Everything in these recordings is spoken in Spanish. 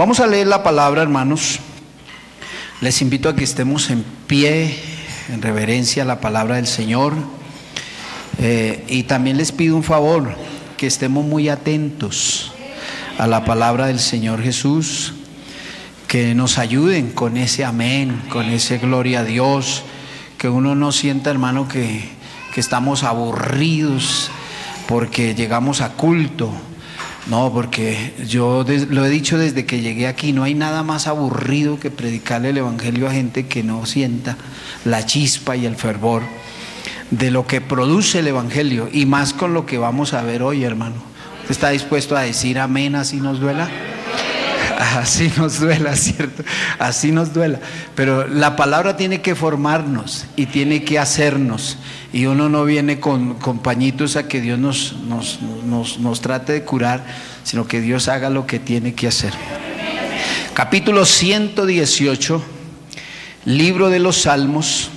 Vamos a leer la palabra, hermanos. Les invito a que estemos en pie, en reverencia a la palabra del Señor. Y también les pido un favor, que estemos muy atentos a la palabra del Señor Jesús, que nos ayuden con ese amén, con ese gloria a Dios, que uno no sienta, hermano, que estamos aburridos porque llegamos a culto. No, porque yo lo he dicho desde que llegué aquí, no hay nada más aburrido que predicarle el evangelio a gente que no sienta la chispa y el fervor de lo que produce el evangelio, y más con lo que vamos a ver hoy, hermano. ¿Usted está dispuesto a decir amén así nos duela? Así nos duela, ¿cierto? Así nos duela. Pero la palabra tiene que formarnos y tiene que hacernos. Y uno no viene con pañitos a que Dios nos trate de curar, sino que Dios haga lo que tiene que hacer. Capítulo 118, libro de los Salmos.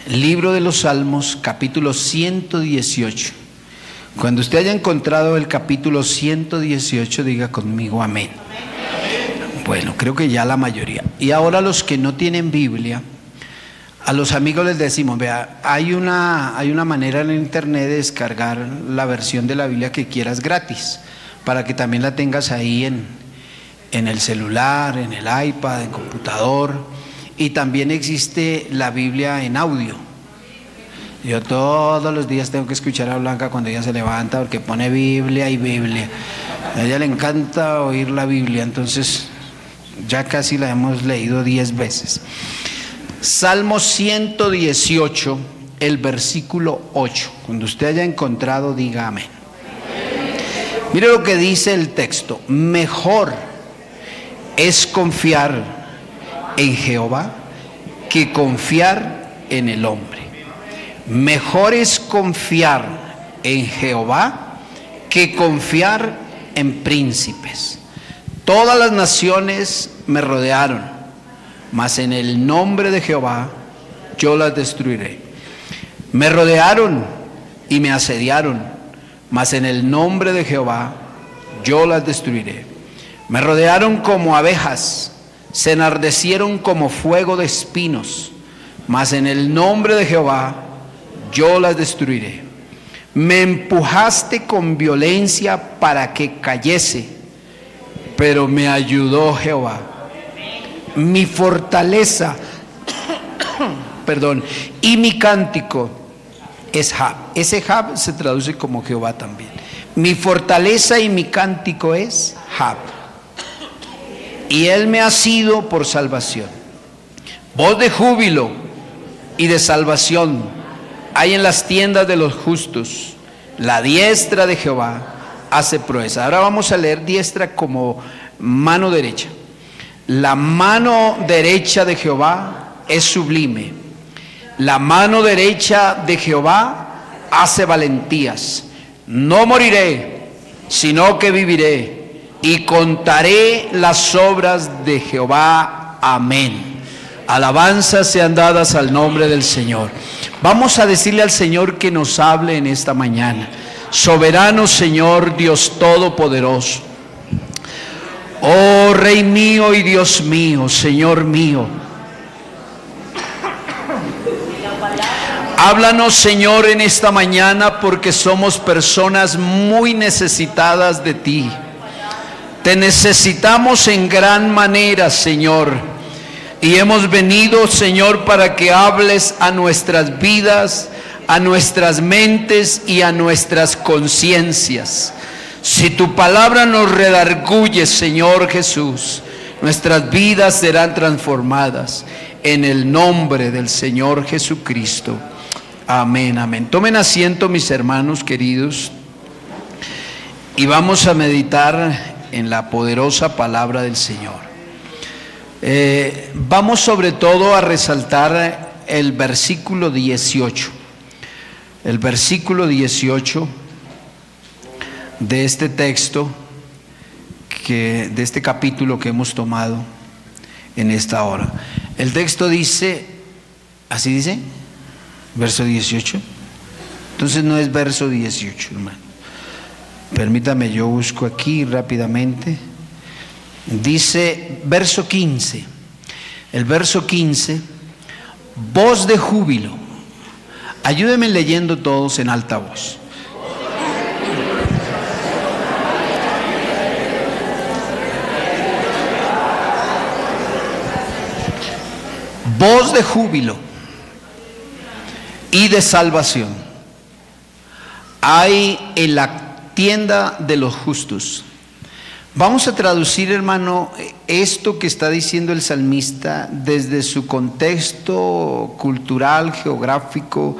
Libro de los Salmos, capítulo 118. Cuando usted haya encontrado el capítulo 118, diga conmigo amén. Bueno, creo que ya la mayoría. Y ahora los que no tienen Biblia, a los amigos les decimos, vea, hay una manera en internet de descargar la versión de la Biblia que quieras gratis, para que también la tengas ahí en el celular, en el iPad, en computador. Y también existe la Biblia en audio. Yo todos los días tengo que escuchar a Blanca cuando ella se levanta, porque pone Biblia y Biblia. A ella le encanta oír la Biblia, entonces ya casi la hemos leído 10 veces. Salmo 118, el versículo 8. Cuando usted haya encontrado, diga amén. Mire lo que dice el texto: mejor es confiar en Jehová que confiar en el hombre. Mejor es confiar en Jehová que confiar en príncipes. Todas las naciones me rodearon, mas en el nombre de Jehová yo las destruiré. Me rodearon y me asediaron, mas en el nombre de Jehová yo las destruiré. Me rodearon como abejas, se enardecieron como fuego de espinos, mas en el nombre de Jehová yo las destruiré. Me empujaste con violencia para que cayese, pero me ayudó Jehová. Mi fortaleza, y mi cántico es Jab. Ese Jab se traduce como Jehová también. Mi fortaleza y mi cántico es Jab, y él me ha sido por salvación. Voz de júbilo y de salvación hay en las tiendas de los justos. La diestra de Jehová hace proeza. Ahora vamos a leer diestra como mano derecha. La mano derecha de Jehová es sublime. La mano derecha de Jehová hace valentías. No moriré, sino que viviré y contaré las obras de Jehová. Amén. Alabanzas sean dadas al nombre del Señor. Vamos a decirle al Señor que nos hable en esta mañana. Soberano Señor, Dios Todopoderoso. Oh Rey mío y Dios mío, Señor mío. Háblanos, Señor, en esta mañana, porque somos personas muy necesitadas de ti. Te necesitamos en gran manera, Señor. Y hemos venido, Señor, para que hables a nuestras vidas, a nuestras mentes y a nuestras conciencias. Si tu palabra nos redarguye, Señor Jesús, nuestras vidas serán transformadas en el nombre del Señor Jesucristo. Amén, amén. Tomen asiento, mis hermanos queridos, y vamos a meditar en la poderosa palabra del Señor. Vamos sobre todo a resaltar el versículo 18. El versículo 18 de este texto, de este capítulo que hemos tomado en esta hora. El texto dice, ¿así dice? Verso 18. Entonces no es verso 18, hermano. Permítame, yo busco aquí rápidamente. Dice, verso 15, el verso 15, voz de júbilo. Ayúdenme leyendo todos en alta voz. Voz de júbilo y de salvación hay en la tienda de los justos. Vamos a traducir, hermano, esto que está diciendo el salmista desde su contexto cultural, geográfico.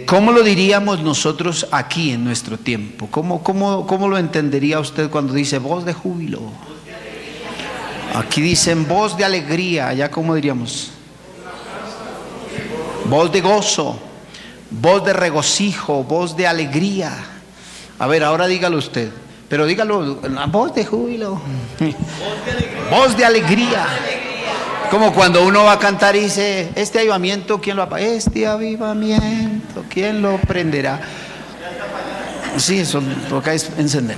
¿Cómo lo diríamos nosotros aquí en nuestro tiempo? ¿Cómo lo entendería usted cuando dice voz de júbilo? Aquí dicen voz de alegría. ¿Allá cómo diríamos? Voz de gozo, voz de regocijo, voz de alegría. A ver, ahora dígalo usted. Pero dígalo, voz de júbilo, voz de alegría. Como cuando uno va a cantar y dice, este avivamiento, ¿quién lo apaga? Este avivamiento, ¿quién lo prenderá? Sí, eso toca encender.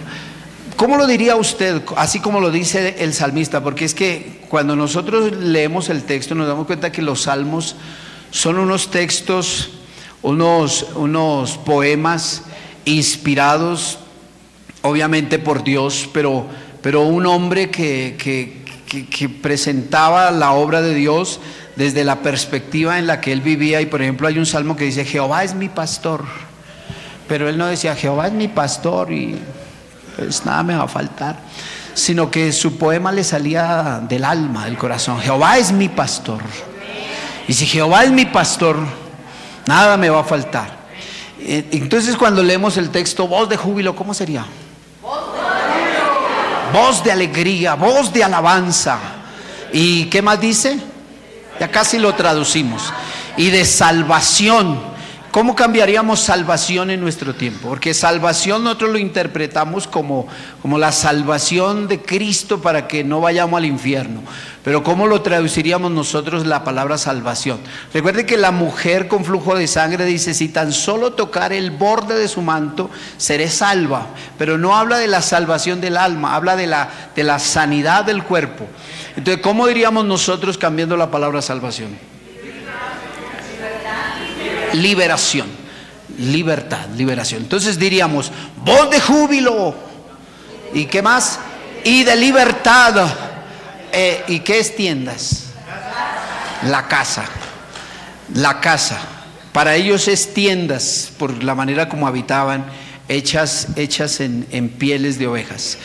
¿Cómo lo diría usted? Así como lo dice el salmista, porque es que cuando nosotros leemos el texto nos damos cuenta que los salmos son unos textos, unos poemas inspirados obviamente por Dios, pero un hombre que presentaba la obra de Dios desde la perspectiva en la que él vivía. Y por ejemplo hay un salmo que dice, Jehová es mi pastor, pero él no decía, Jehová es mi pastor y pues nada me va a faltar, sino que su poema le salía del alma, del corazón. Jehová es mi pastor, y si Jehová es mi pastor, nada me va a faltar. Entonces cuando leemos el texto, voz de júbilo, ¿cómo sería? Voz de alegría, voz de alabanza. ¿Y qué más dice? Ya casi lo traducimos. Y de salvación. ¿Cómo cambiaríamos salvación en nuestro tiempo? Porque salvación nosotros lo interpretamos como la salvación de Cristo para que no vayamos al infierno. Pero ¿cómo lo traduciríamos nosotros la palabra salvación? Recuerde que la mujer con flujo de sangre dice, si tan solo tocar el borde de su manto, seré salva. Pero no habla de la salvación del alma, habla de la sanidad del cuerpo. Entonces, ¿cómo diríamos nosotros cambiando la palabra salvación? Liberación, libertad, liberación. Entonces diríamos, voz de júbilo. ¿Y qué más? Y de libertad. ¿Y qué es tiendas? La casa. La casa. Para ellos es tiendas, por la manera como habitaban, hechas en pieles de ovejas.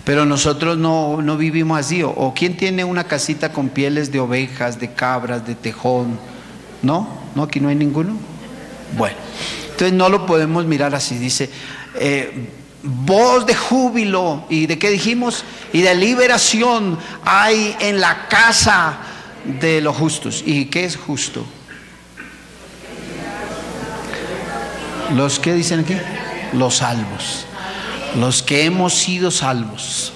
Pero nosotros no vivimos así. ¿O quién tiene una casita con pieles de ovejas, de cabras, de tejón? ¿No? Aquí no hay ninguno. Bueno, entonces no lo podemos mirar así. Dice, voz de júbilo. ¿Y de qué dijimos? Y de liberación hay en la casa de los justos. ¿Y qué es justo? ¿Los qué dicen aquí? Los salvos. Los que hemos sido salvos.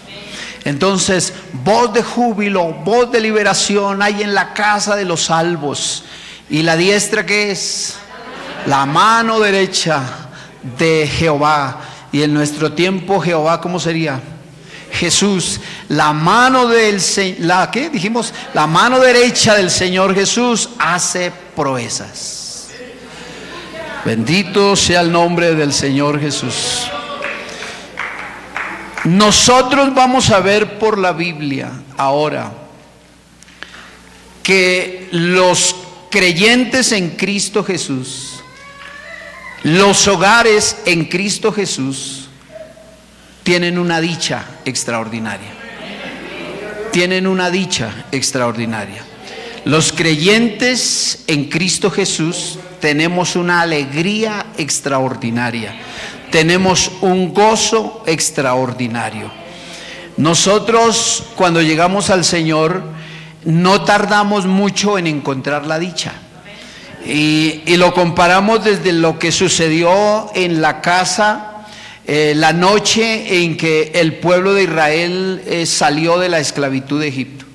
Entonces, voz de júbilo, voz de liberación hay en la casa de los salvos. ¿Y la diestra qué es? La mano derecha de Jehová. Y en nuestro tiempo Jehová, ¿cómo sería? Jesús. La mano ¿qué dijimos? La mano derecha del Señor Jesús hace proezas. Bendito sea el nombre del Señor Jesús. Nosotros vamos a ver por la Biblia ahora que los creyentes en Cristo Jesús, los hogares en Cristo Jesús, tienen una dicha extraordinaria. Tienen una dicha extraordinaria. Los creyentes en Cristo Jesús tenemos una alegría extraordinaria. Tenemos un gozo extraordinario. Nosotros, cuando llegamos al Señor, no tardamos mucho en encontrar la dicha. Y lo comparamos desde lo que sucedió en la casa, la noche en que el pueblo de Israel salió de la esclavitud de Egipto.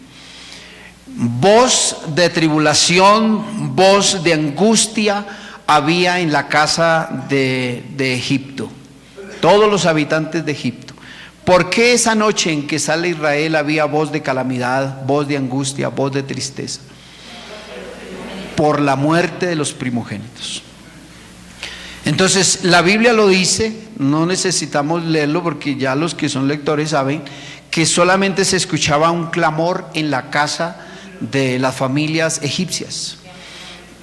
Voz de tribulación, voz de angustia había en la casa de Egipto, todos los habitantes de Egipto, ¿Por qué esa noche en que sale Israel había voz de calamidad, voz de angustia, voz de tristeza? Por la muerte de los primogénitos. Entonces la Biblia lo dice, no necesitamos leerlo porque ya los que son lectores saben que solamente se escuchaba un clamor en la casa de las familias egipcias.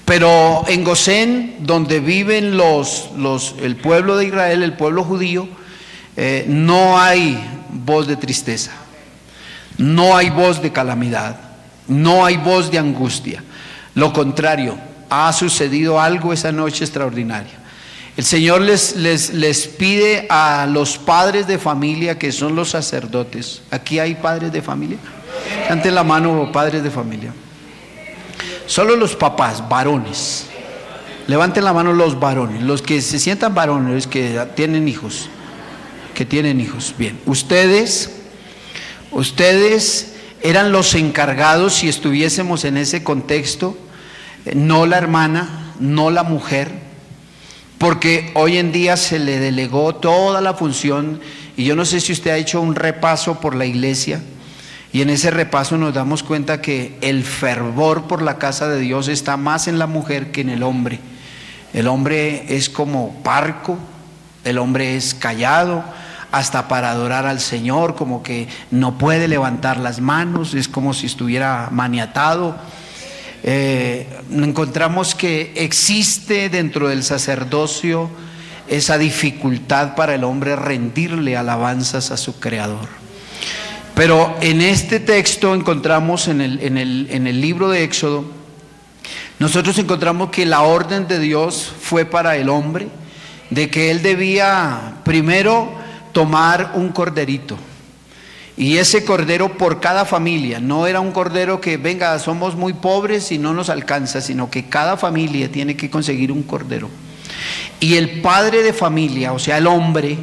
Pero en Gosén, donde viven el pueblo de Israel, el pueblo judío, no hay voz de tristeza, no hay voz de calamidad, no hay voz de angustia. Lo contrario, ha sucedido algo esa noche extraordinaria. El Señor les pide a los padres de familia, que son los sacerdotes. ¿Aquí hay padres de familia? Levanten la mano, padres de familia. Solo los papás, varones. Levanten la mano los varones, los que se sientan varones, los que tienen hijos. Bien, ustedes eran los encargados, si estuviésemos en ese contexto, no la hermana, no la mujer, porque hoy en día se le delegó toda la función. Y yo no sé si usted ha hecho un repaso por la iglesia, y en ese repaso nos damos cuenta que el fervor por la casa de Dios está más en la mujer que en el hombre. El hombre es como parco, el hombre es callado, hasta para adorar al Señor, como que no puede levantar las manos, es como si estuviera maniatado. Encontramos que existe dentro del sacerdocio esa dificultad para el hombre rendirle alabanzas a su Creador. Pero en este texto encontramos, en el libro de Éxodo, nosotros encontramos que la orden de Dios fue para el hombre, de que él debía primero tomar un corderito. Y ese cordero por cada familia, no era un cordero que venga, somos muy pobres y no nos alcanza, sino que cada familia tiene que conseguir un cordero. Y el padre de familia, o sea el hombre,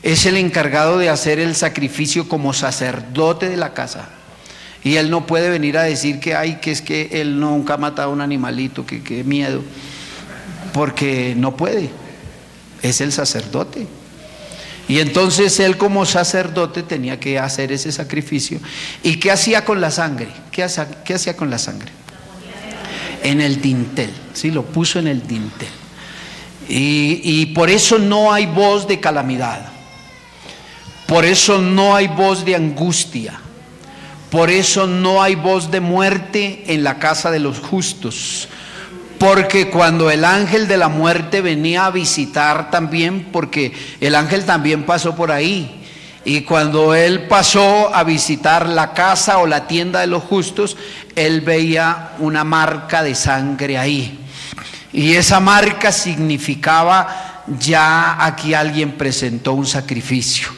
es el encargado de hacer el sacrificio como sacerdote de la casa. Y él no puede venir a decir que es que él nunca ha matado a un animalito, que qué miedo, porque no puede, es el sacerdote. Y entonces él como sacerdote tenía que hacer ese sacrificio. ¿Y qué hacía con la sangre? ¿Qué hacía con la sangre? En el dintel, sí, lo puso en el dintel. Y por eso no hay voz de calamidad, por eso no hay voz de angustia, por eso no hay voz de muerte en la casa de los justos. Porque cuando el ángel de la muerte venía a visitar también, porque el ángel también pasó por ahí, y cuando él pasó a visitar la casa o la tienda de los justos, él veía una marca de sangre ahí. Y esa marca significaba, ya aquí alguien presentó un sacrificio,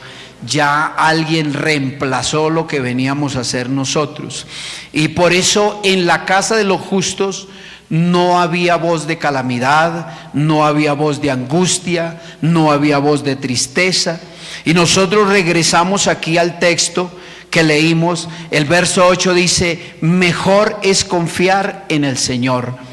ya alguien reemplazó lo que veníamos a hacer nosotros. Y por eso en la casa de los justos no había voz de calamidad, no había voz de angustia, no había voz de tristeza. Y nosotros regresamos aquí al texto que leímos. El verso 8 dice: mejor es confiar en el Señor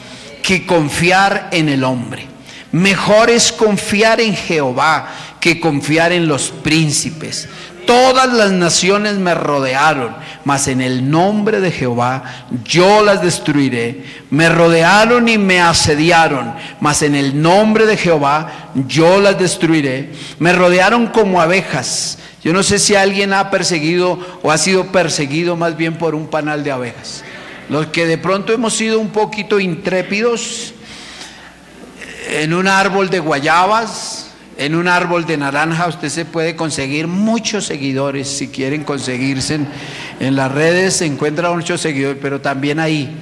que confiar en el hombre. Mejor es confiar en Jehová que confiar en los príncipes. Todas las naciones me rodearon, mas en el nombre de Jehová yo las destruiré. Me rodearon y me asediaron, mas en el nombre de Jehová yo las destruiré. Me rodearon como abejas. Yo no sé si alguien ha perseguido o ha sido perseguido más bien por un panal de abejas. Los que de pronto hemos sido un poquito intrépidos, en un árbol de guayabas, en un árbol de naranja, usted se puede conseguir muchos seguidores. Si quieren conseguirse en las redes, se encuentran muchos seguidores, pero también ahí.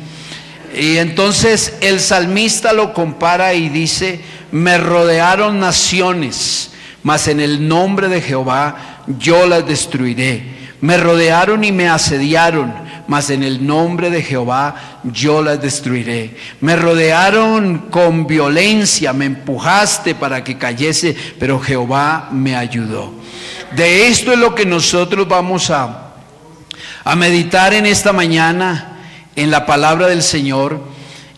Y entonces el salmista lo compara y dice: me rodearon naciones, mas en el nombre de Jehová yo las destruiré. Me rodearon y me asediaron, mas en el nombre de Jehová yo las destruiré. Me rodearon con violencia, me empujaste para que cayese, pero Jehová me ayudó. De esto es lo que nosotros vamos a meditar en esta mañana, en la palabra del Señor.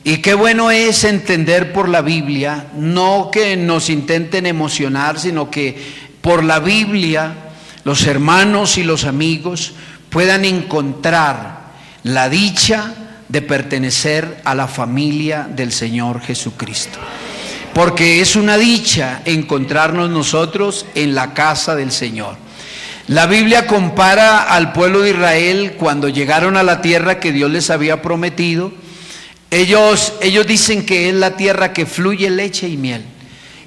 Y qué bueno es entender por la Biblia, no que nos intenten emocionar, sino que por la Biblia los hermanos y los amigos puedan encontrar la dicha de pertenecer a la familia del Señor Jesucristo. Porque es una dicha encontrarnos nosotros en la casa del Señor. La Biblia compara al pueblo de Israel cuando llegaron a la tierra que Dios les había prometido. Ellos dicen que es la tierra que fluye leche y miel.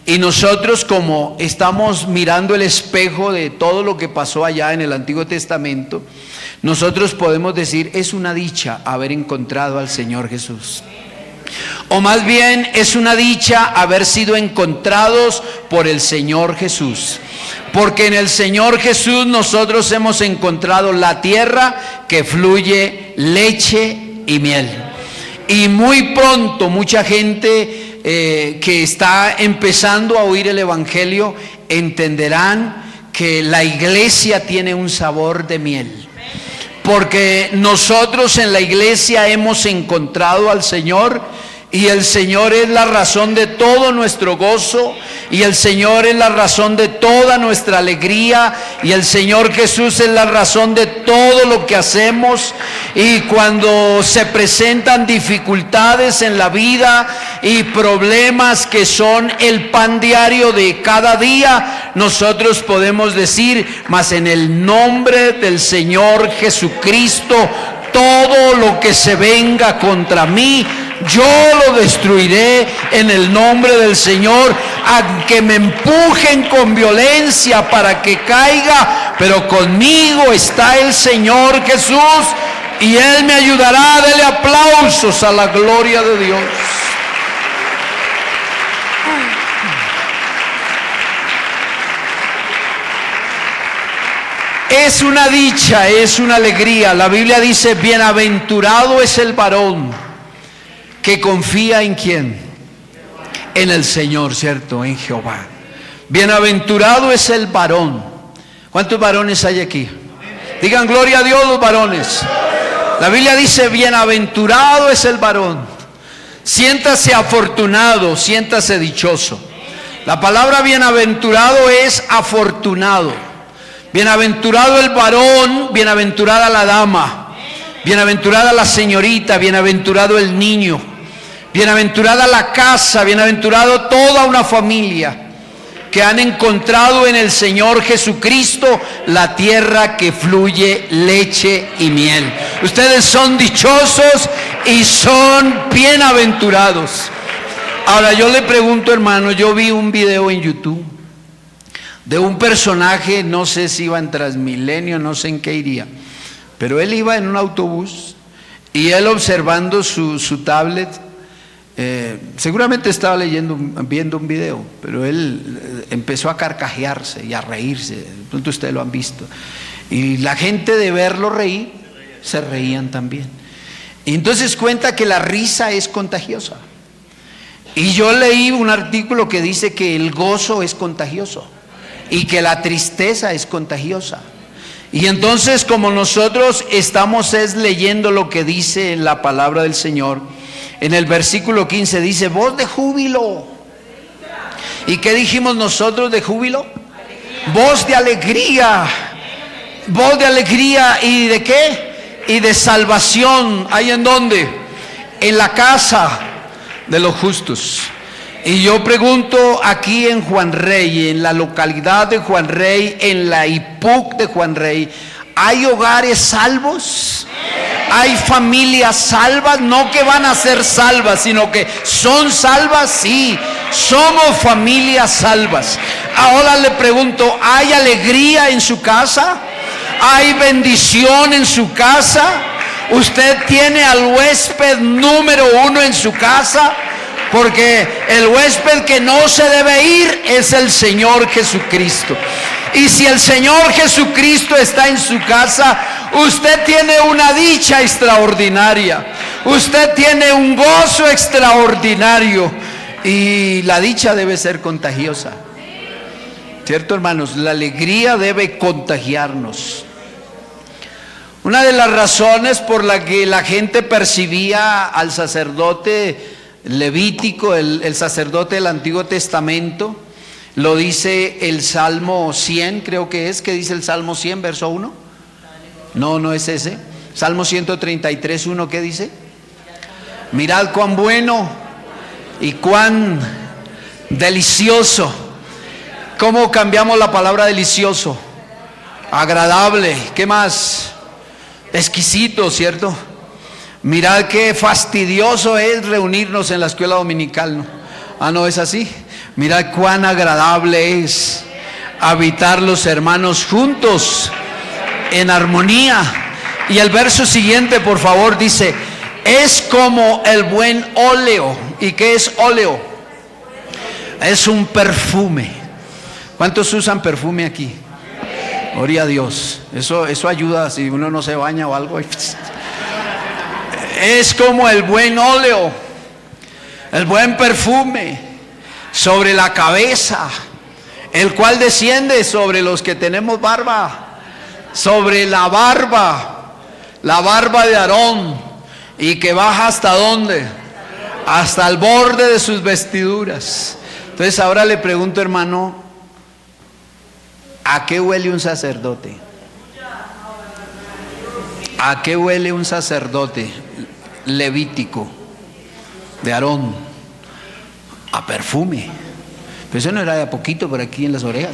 Y nosotros, como estamos mirando el espejo de todo lo que pasó allá en el Antiguo Testamento, nosotros podemos decir, es una dicha haber encontrado al Señor Jesús. O más bien es una dicha haber sido encontrados por el Señor Jesús. Porque en el Señor Jesús nosotros hemos encontrado la tierra que fluye leche y miel. Y muy pronto mucha gente que está empezando a oír el Evangelio entenderán que la iglesia tiene un sabor de miel. Porque nosotros en la iglesia hemos encontrado al Señor, y el Señor es la razón de todo nuestro gozo, y el Señor es la razón de toda nuestra alegría, y el Señor Jesús es la razón de todo lo que hacemos. Y cuando se presentan dificultades en la vida y problemas que son el pan diario de cada día, nosotros podemos decir, mas en el nombre del Señor Jesucristo, todo lo que se venga contra mí, yo lo destruiré en el nombre del Señor. Aunque me empujen con violencia para que caiga, pero conmigo está el Señor Jesús y Él me ayudará. Dele aplausos a la gloria de Dios. Es una dicha, es una alegría. La Biblia dice, bienaventurado es el varón que confía en ¿quién? En el Señor, ¿cierto? En Jehová. Bienaventurado es el varón. ¿Cuántos varones hay aquí? Digan gloria a Dios los varones. La Biblia dice, bienaventurado es el varón. Siéntase afortunado, siéntase dichoso. La palabra bienaventurado es afortunado. Bienaventurado el varón, bienaventurada la dama, bienaventurada la señorita, bienaventurado el niño, bienaventurada la casa, bienaventurado toda una familia que han encontrado en el Señor Jesucristo la tierra que fluye leche y miel. Ustedes son dichosos y son bienaventurados. Ahora yo le pregunto, hermano, yo vi un video en YouTube de un personaje, no sé si iba en Transmilenio, no sé en qué iría, pero él iba en un autobús y él observando su tablet, seguramente estaba viendo un video, pero él empezó a carcajearse y a reírse. De pronto ustedes lo han visto, y la gente de verlo reír se reían también. Y entonces cuenta que la risa es contagiosa, y yo leí un artículo que dice que el gozo es contagioso y que la tristeza es contagiosa. Y entonces, como nosotros estamos leyendo lo que dice en la palabra del Señor, en el versículo 15 dice, voz de júbilo. ¿Y qué dijimos nosotros de júbilo? Voz de alegría. Voz de alegría. ¿Y de qué? Y de salvación. ¿Hay en dónde? En la casa de los justos. Y yo pregunto, aquí en Juan Rey, en la localidad de Juan Rey, en la IPUC de Juan Rey, ¿hay hogares salvos? ¿Hay familias salvas? No que van a ser salvas, sino que son salvas. Sí, somos familias salvas. Ahora le pregunto, ¿hay alegría en su casa? ¿Hay bendición en su casa? ¿Usted tiene al huésped número 1 en su casa? Porque el huésped que no se debe ir es el Señor Jesucristo. Y si el Señor Jesucristo está en su casa, usted tiene una dicha extraordinaria. Usted tiene un gozo extraordinario. Y la dicha debe ser contagiosa. ¿Cierto, hermanos? La alegría debe contagiarnos. Una de las razones por la que la gente percibía al sacerdote Levítico, el sacerdote del Antiguo Testamento, Lo dice el Salmo 100, creo que es. ¿Qué dice el Salmo 100, verso 1? No, no es ese. Salmo 133, 1, ¿qué dice? Mirad cuán bueno y cuán delicioso. ¿Cómo cambiamos la palabra delicioso? Agradable. ¿Qué más? Exquisito, ¿cierto? Mirad qué fastidioso es reunirnos en la escuela dominical, ¿no? Ah, no es así. Mirad cuán agradable es habitar los hermanos juntos en armonía. Y el verso siguiente, por favor, dice: es como el buen óleo. ¿Y qué es óleo? Es un perfume. ¿Cuántos usan perfume aquí? Gloria a Dios. Eso ayuda si uno no se baña o algo. Es como el buen óleo, el buen perfume sobre la cabeza, el cual desciende sobre los que tenemos barba, sobre la barba de Aarón, y que baja hasta ¿dónde? Hasta el borde de sus vestiduras. Entonces ahora le pregunto, hermano, ¿a qué huele un sacerdote? ¿A qué huele un sacerdote levítico de Aarón? A perfume. Pero eso no era de a poquito por aquí en las orejas.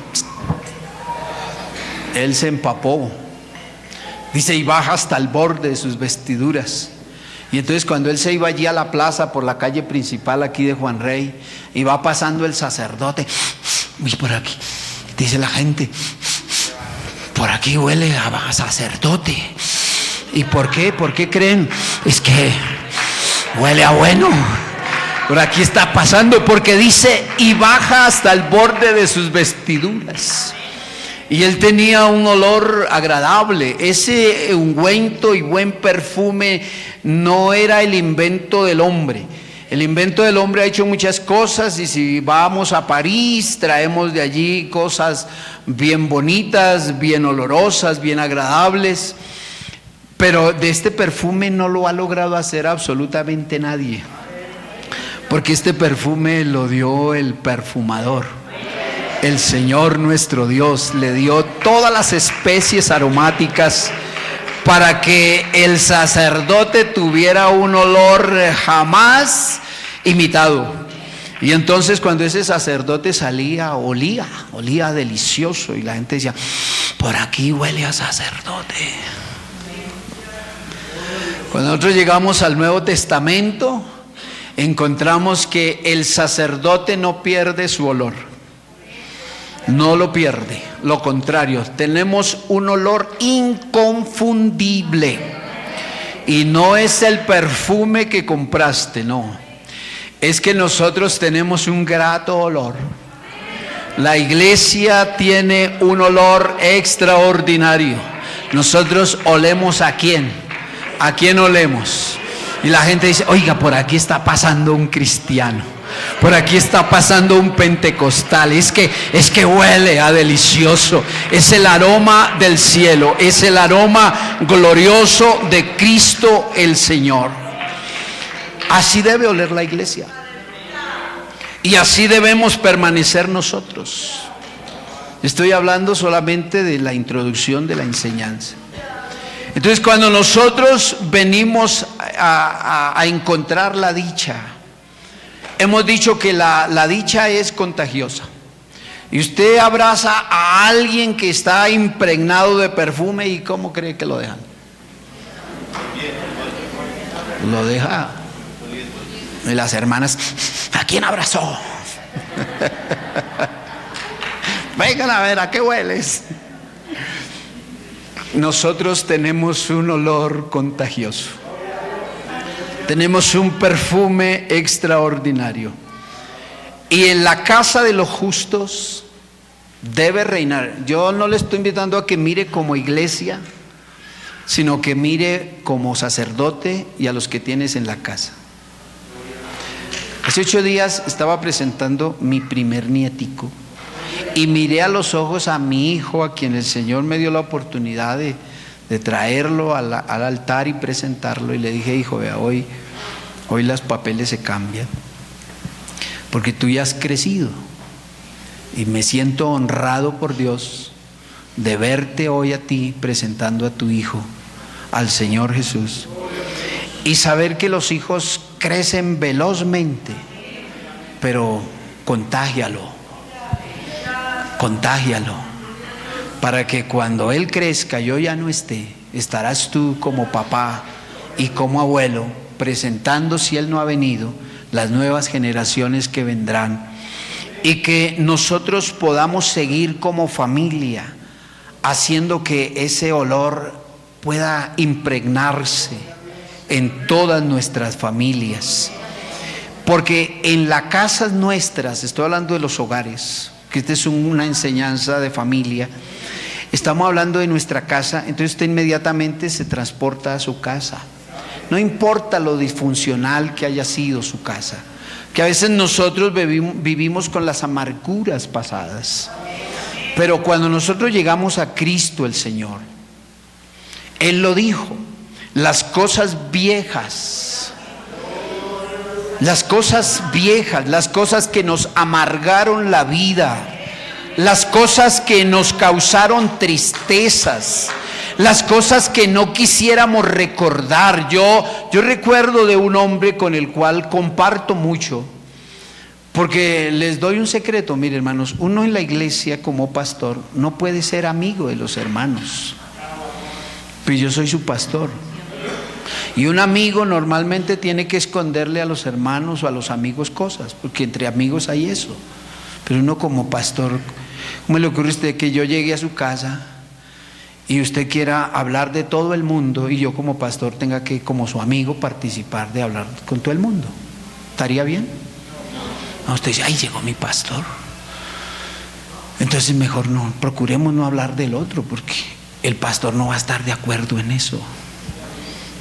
Él se empapó. Dice, y baja hasta el borde de sus vestiduras. Y entonces cuando él se iba allí a la plaza por la calle principal aquí de Juan Rey, y va pasando el sacerdote, y por aquí, dice la gente, por aquí huele a sacerdote. ¿Y por qué? ¿Por qué creen? Es que huele a bueno. Por aquí está pasando, porque dice, y baja hasta el borde de sus vestiduras. Y él tenía un olor agradable. Ese ungüento y buen perfume no era el invento del hombre. El invento del hombre ha hecho muchas cosas, y si vamos a París, traemos de allí cosas bien bonitas, bien olorosas, bien agradables. Pero de este perfume no lo ha logrado hacer absolutamente nadie, porque este perfume lo dio el perfumador. El Señor nuestro Dios le dio todas las especies aromáticas para que el sacerdote tuviera un olor jamás imitado. Y entonces cuando ese sacerdote salía, olía delicioso, y la gente decía, por aquí huele a sacerdote. Cuando nosotros llegamos al Nuevo Testamento, encontramos que el sacerdote no pierde su olor. No lo pierde, lo contrario, tenemos un olor inconfundible. Y no es el perfume que compraste, no. Es que nosotros tenemos un grato olor. La iglesia tiene un olor extraordinario. Nosotros olemos ¿a quién? ¿A quién olemos? Y la gente dice, oiga, por aquí está pasando un cristiano, por aquí está pasando un pentecostal. Es que huele a delicioso. Es el aroma del cielo, es el aroma glorioso de Cristo el Señor. Así debe oler la iglesia, y así debemos permanecer nosotros. Estoy hablando solamente de la introducción de la enseñanza. Entonces, cuando nosotros venimos a encontrar la dicha, hemos dicho que la dicha es contagiosa. Y usted abraza a alguien que está impregnado de perfume, ¿y cómo cree que lo dejan? Lo deja. Y las hermanas, ¿a quién abrazó? Vengan a ver, ¿a qué hueles? Nosotros tenemos un olor contagioso. Tenemos un perfume extraordinario. Y en la casa de los justos debe reinar. Yo no le estoy invitando a que mire como iglesia, sino que mire como sacerdote y a los que tienes en la casa. Hace 8 días estaba presentando mi primer nietico, y miré a los ojos a mi hijo, a quien el Señor me dio la oportunidad de traerlo al altar y presentarlo, y le dije, hijo, vea, hoy los papeles se cambian, porque tú ya has crecido. Y me siento honrado por Dios de verte hoy a ti presentando a tu hijo, al Señor Jesús. Y saber que los hijos crecen velozmente, pero contágialo, para que cuando él crezca, yo ya no esté, estarás tú como papá y como abuelo, presentando, si él no ha venido, las nuevas generaciones que vendrán. Y que nosotros podamos seguir como familia, haciendo que ese olor pueda impregnarse en todas nuestras familias. Porque en las casas nuestras, estoy hablando de los hogares, que esta es una enseñanza de familia, estamos hablando de nuestra casa, entonces usted inmediatamente se transporta a su casa. No importa lo disfuncional que haya sido su casa, que a veces nosotros vivimos con las amarguras pasadas. Pero cuando nosotros llegamos a Cristo el Señor, Él lo dijo, las cosas viejas, las cosas que nos amargaron la vida, las cosas que nos causaron tristezas, las cosas que no quisiéramos recordar. Yo recuerdo de un hombre con el cual comparto mucho, porque les doy un secreto. Mire, hermanos, uno en la iglesia como pastor no puede ser amigo de los hermanos, pues yo soy su pastor. Y un amigo normalmente tiene que esconderle a los hermanos o a los amigos cosas, porque entre amigos hay eso. Pero uno como pastor, ¿cómo le ocurre a usted que yo llegue a su casa y usted quiera hablar de todo el mundo y yo como pastor tenga que, como su amigo, participar de hablar con todo el mundo? ¿Estaría bien? No, usted dice, ay, llegó mi pastor. Entonces mejor no, procuremos no hablar del otro, porque el pastor no va a estar de acuerdo en eso.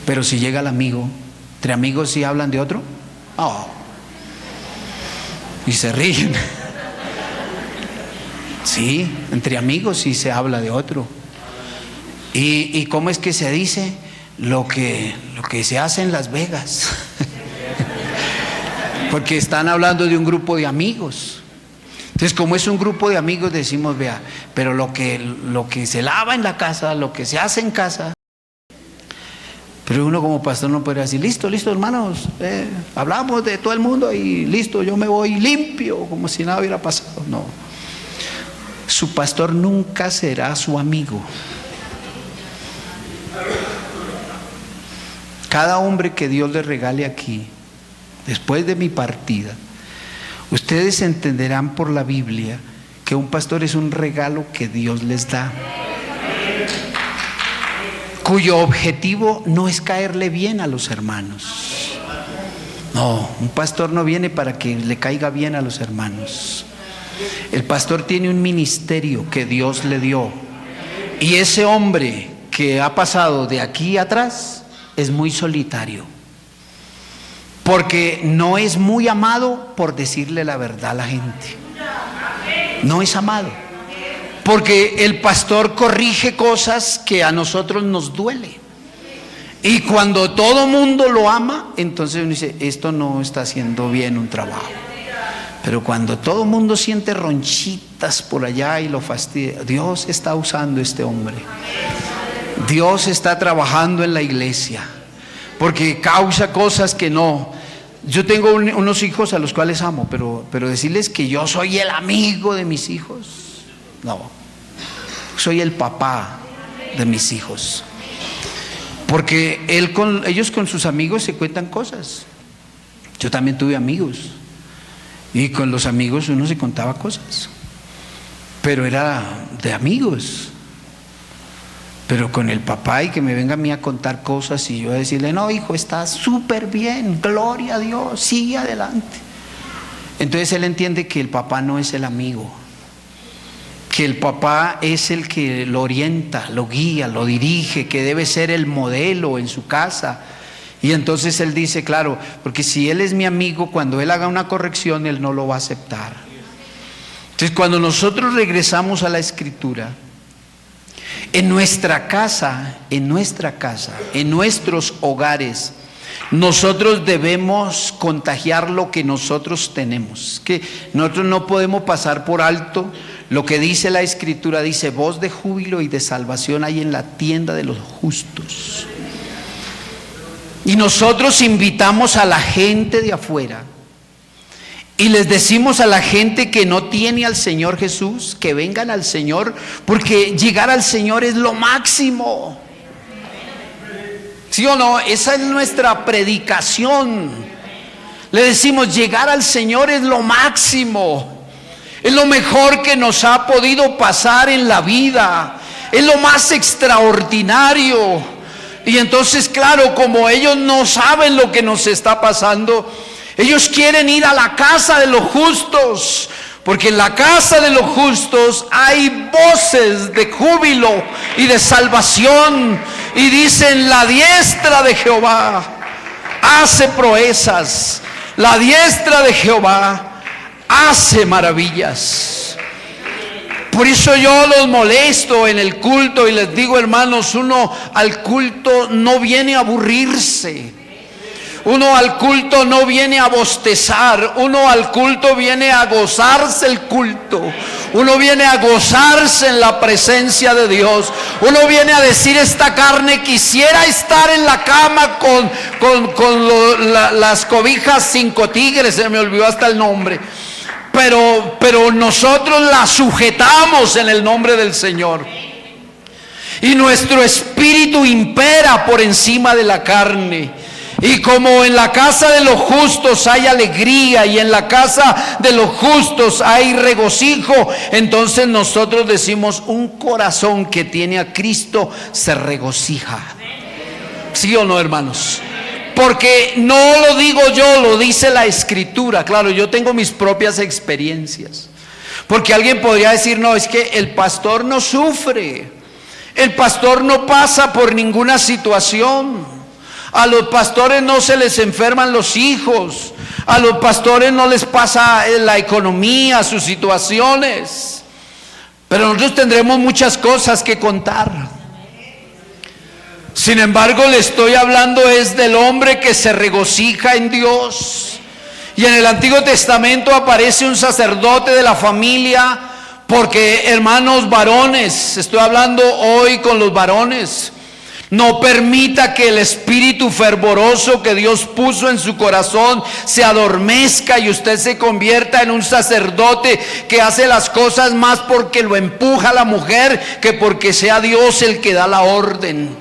Pero si llega el amigo, ¿entre amigos sí hablan de otro? Oh. Y se ríen. Sí, entre amigos sí se habla de otro. ¿Y cómo es que se dice? Lo que se hace en Las Vegas. Porque están hablando de un grupo de amigos. Entonces, como es un grupo de amigos, decimos, vea, pero lo que se lava en la casa, lo que se hace en casa. Pero uno como pastor no puede decir, listo hermanos, hablamos de todo el mundo y listo, yo me voy limpio, como si nada hubiera pasado. No, su pastor nunca será su amigo. Cada hombre que Dios le regale aquí, después de mi partida, ustedes entenderán por la Biblia que un pastor es un regalo que Dios les da, cuyo objetivo no es caerle bien a los hermanos. No, un pastor no viene para que le caiga bien a los hermanos. El pastor tiene un ministerio que Dios le dio, y ese hombre que ha pasado de aquí atrás es muy solitario, porque no es muy amado por decirle la verdad a la gente. No es amado, porque el pastor corrige cosas que a nosotros nos duele. Y cuando todo mundo lo ama, entonces uno dice, esto no está haciendo bien un trabajo. Pero cuando todo mundo siente ronchitas por allá y lo fastidia, Dios está usando este hombre. Dios está trabajando en la iglesia, porque causa cosas que no. Yo tengo unos hijos a los cuales amo, pero decirles que yo soy el amigo de mis hijos, no. Soy el papá de mis hijos, porque ellos con sus amigos se cuentan cosas. Yo también tuve amigos, y con los amigos uno se contaba cosas, pero era de amigos. Pero con el papá, y que me venga a mí a contar cosas y yo a decirle, no hijo, está súper bien, gloria a Dios, sigue adelante. Entonces él entiende que el papá no es el amigo, que el papá es el que lo orienta, lo guía, lo dirige, que debe ser el modelo en su casa. Y entonces él dice, claro, porque si él es mi amigo, cuando él haga una corrección, él no lo va a aceptar. Entonces cuando nosotros regresamos a la Escritura, en nuestra casa, en nuestros hogares, Nosotros debemos contagiar lo que nosotros tenemos, que nosotros no podemos pasar por alto lo que dice la Escritura. Dice: voz de júbilo y de salvación hay en la tienda de los justos. Y nosotros invitamos a la gente de afuera y les decimos a la gente que no tiene al Señor Jesús que vengan al Señor, porque llegar al Señor es lo máximo. ¿Sí o no? Esa es nuestra predicación. Le decimos: llegar al Señor es lo máximo, es lo mejor que nos ha podido pasar en la vida, es lo más extraordinario. Y entonces, claro, como ellos no saben lo que nos está pasando, ellos quieren ir a la casa de los justos, porque en la casa de los justos hay voces de júbilo y de salvación, y dicen: la diestra de Jehová hace proezas, la diestra de Jehová hace maravillas. Por eso yo los molesto en el culto y les digo: hermanos, uno al culto no viene a aburrirse, uno al culto no viene a bostezar, uno al culto viene a gozarse el culto, uno viene a gozarse en la presencia de Dios, uno viene a decir: esta carne quisiera estar en la cama con las cobijas 5 tigres, se me olvidó hasta el nombre, pero nosotros la sujetamos en el nombre del Señor, y nuestro espíritu impera por encima de la carne. Y como en la casa de los justos hay alegría y en la casa de los justos hay regocijo, entonces nosotros decimos: un corazón que tiene a Cristo se regocija. ¿Sí o no, hermanos? Porque no lo digo yo, lo dice la Escritura. Claro, yo tengo mis propias experiencias. Porque alguien podría decir: no, es que el pastor no sufre, el pastor no pasa por ninguna situación, a los pastores no se les enferman los hijos, a los pastores no les pasa la economía, sus situaciones. Pero nosotros tendremos muchas cosas que contar. Sin embargo, le estoy hablando es del hombre que se regocija en Dios. Y en el Antiguo Testamento aparece un sacerdote de la familia, porque, hermanos varones, estoy hablando hoy con los varones, no permita que el espíritu fervoroso que Dios puso en su corazón se adormezca y usted se convierta en un sacerdote que hace las cosas más porque lo empuja la mujer que porque sea Dios el que da la orden.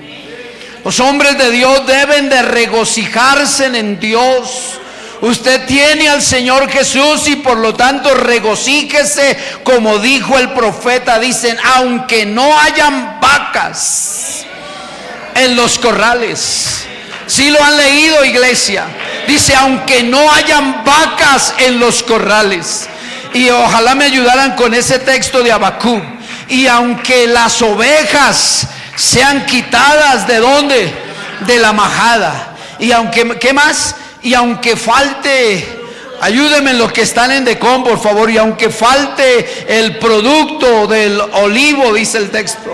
Los hombres de Dios deben de regocijarse en Dios. Usted tiene al Señor Jesús y por lo tanto regocíjese, como dijo el profeta. Dicen: aunque no hayan vacas en los corrales. ¿Sí lo han leído, iglesia? Dice: aunque no hayan vacas en los corrales. Y ojalá me ayudaran con ese texto de Habacuc. Y aunque las ovejas sean quitadas, ¿de dónde? De la majada. Y aunque, ¿qué más? Y aunque falte, ayúdenme los que están en Decón, por favor. Y aunque falte el producto del olivo, dice el texto.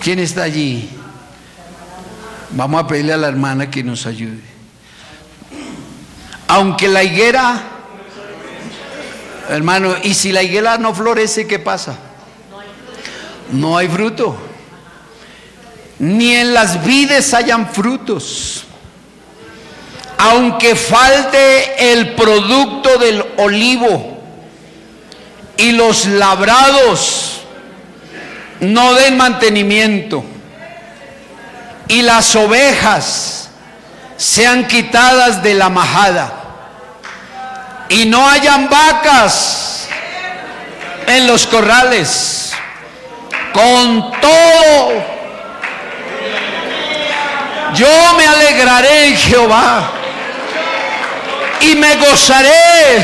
¿Quién está allí? Vamos a pedirle a la hermana que nos ayude. Aunque la higuera, hermano, y si la higuera no florece, ¿qué pasa? No hay fruto. Ni en las vides hayan frutos. Aunque falte el producto del olivo y los labrados no den mantenimiento y las ovejas sean quitadas de la majada y no hayan vacas en los corrales, con todo yo me alegraré en Jehová y me gozaré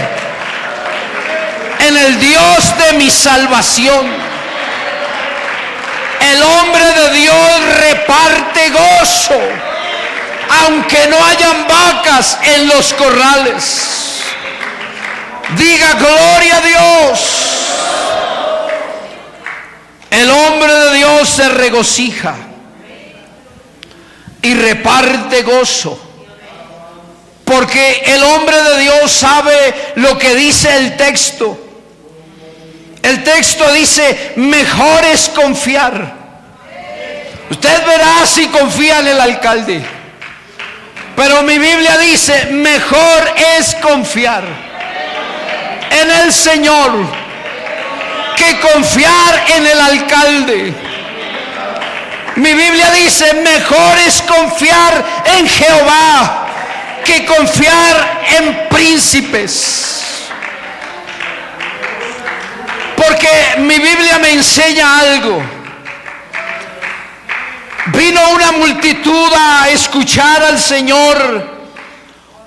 en el Dios de mi salvación. El hombre de Dios reparte gozo, aunque no hayan vacas en los corrales. Diga gloria a Dios. El Dios se regocija y reparte gozo, porque el hombre de Dios sabe lo que dice el texto. El texto dice: mejor es confiar. Usted verá si confía en el alcalde, pero mi Biblia dice: mejor es confiar en el Señor que confiar en el alcalde. Mi Biblia dice: mejor es confiar en Jehová que confiar en príncipes. Porque mi Biblia me enseña algo. Vino una multitud a escuchar al Señor,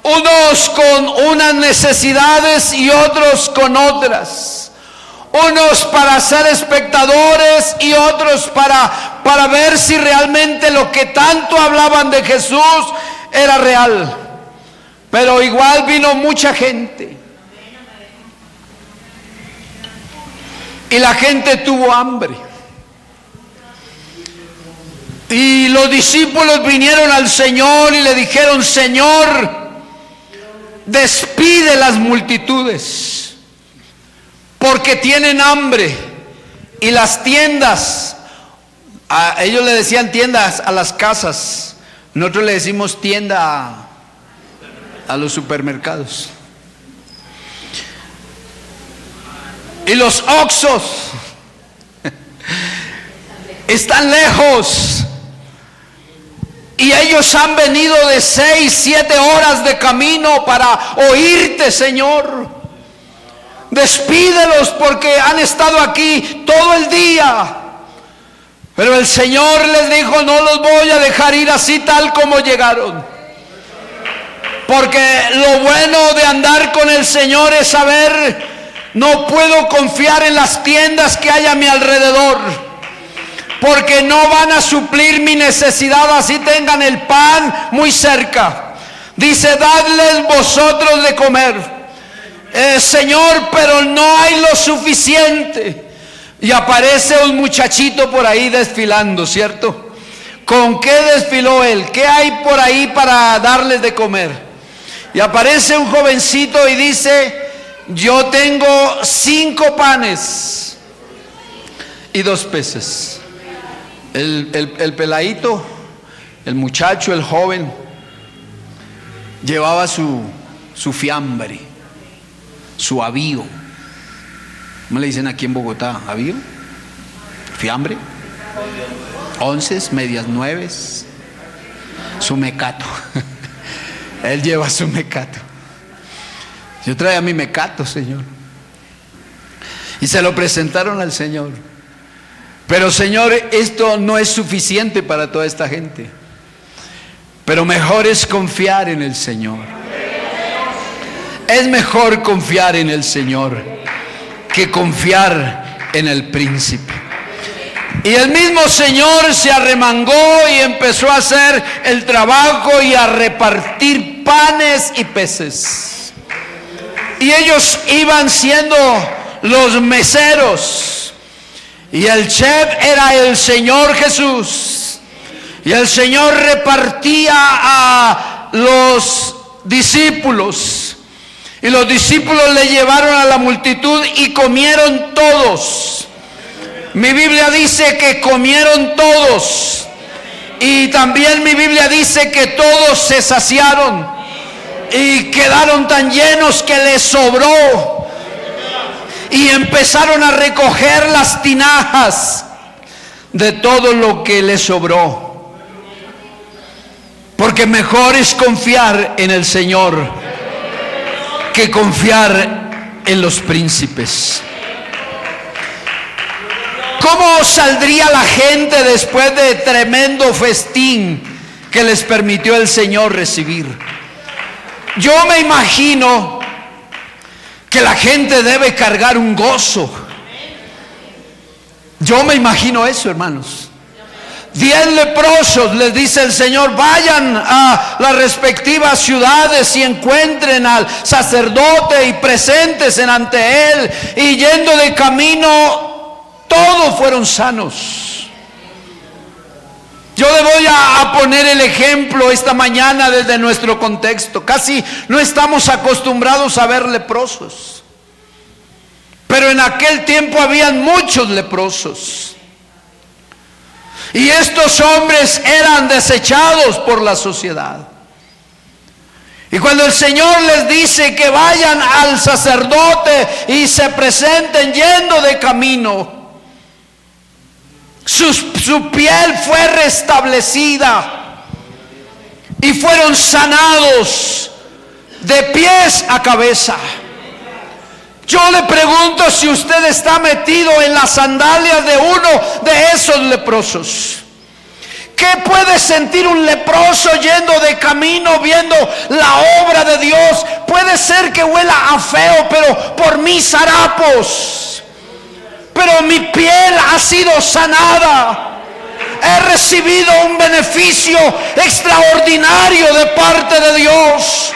unos con unas necesidades y otros con otras. Unos para ser espectadores y otros para ver si realmente lo que tanto hablaban de Jesús era real. Pero igual vino mucha gente. Y la gente tuvo hambre. Y los discípulos vinieron al Señor y le dijeron: Señor, despide las multitudes, porque tienen hambre. Y las tiendas, a ellos le decían tiendas a las casas, nosotros le decimos tienda a los supermercados. Y los oxxos están lejos. Y ellos han venido de 6, 7 horas de camino para oírte, Señor. Despídelos porque han estado aquí todo el día. Pero el Señor les dijo: no los voy a dejar ir así tal como llegaron. Porque lo bueno de andar con el Señor es saber: no puedo confiar en las tiendas que hay a mi alrededor, porque no van a suplir mi necesidad así tengan el pan muy cerca. Dice: dadles vosotros de comer. Señor, pero no hay lo suficiente. Y aparece un muchachito por ahí desfilando, ¿cierto? ¿Con qué desfiló él? ¿Qué hay por ahí para darles de comer? Y aparece un jovencito y dice: yo tengo 5 panes y 2 peces. El peladito, el muchacho, el joven, llevaba su fiambre, su avío. ¿Cómo le dicen aquí en Bogotá? ¿Avío? ¿Fiambre? 11, medias 9, su mecato. Él lleva su mecato. Yo traía mi mecato, Señor. Y se lo presentaron al Señor. Pero, Señor, esto no es suficiente para toda esta gente. Pero mejor es confiar en el Señor. Es mejor confiar en el Señor que confiar en el príncipe. Y el mismo Señor se arremangó y empezó a hacer el trabajo y a repartir panes y peces. Y ellos iban siendo los meseros. Y el chef era el Señor Jesús. Y el Señor repartía a los discípulos. Y los discípulos le llevaron a la multitud y comieron todos. Mi Biblia dice que comieron todos. Y también mi Biblia dice que todos se saciaron. Y quedaron tan llenos que les sobró. Y empezaron a recoger las tinajas de todo lo que les sobró. Porque mejor es confiar en el Señor que confiar en los príncipes. ¿Cómo saldría la gente después de tremendo festín que les permitió el Señor recibir? Yo me imagino que la gente debe cargar un gozo. Yo me imagino eso, hermanos. 10 leprosos, les dice el Señor: vayan a las respectivas ciudades y encuentren al sacerdote y preséntense ante él. Y yendo de camino, todos fueron sanos. Yo le voy a poner el ejemplo esta mañana desde nuestro contexto. Casi no estamos acostumbrados a ver leprosos, pero en aquel tiempo habían muchos leprosos. Y estos hombres eran desechados por la sociedad. Y cuando el Señor les dice que vayan al sacerdote y se presenten yendo de camino, su piel fue restablecida y fueron sanados de pies a cabeza. Yo le pregunto si usted está metido en las sandalias de uno de esos leprosos. ¿Qué puede sentir un leproso yendo de camino, viendo la obra de Dios? Puede ser que huela a feo, pero por mis harapos. Pero mi piel ha sido sanada. He recibido un beneficio extraordinario de parte de Dios.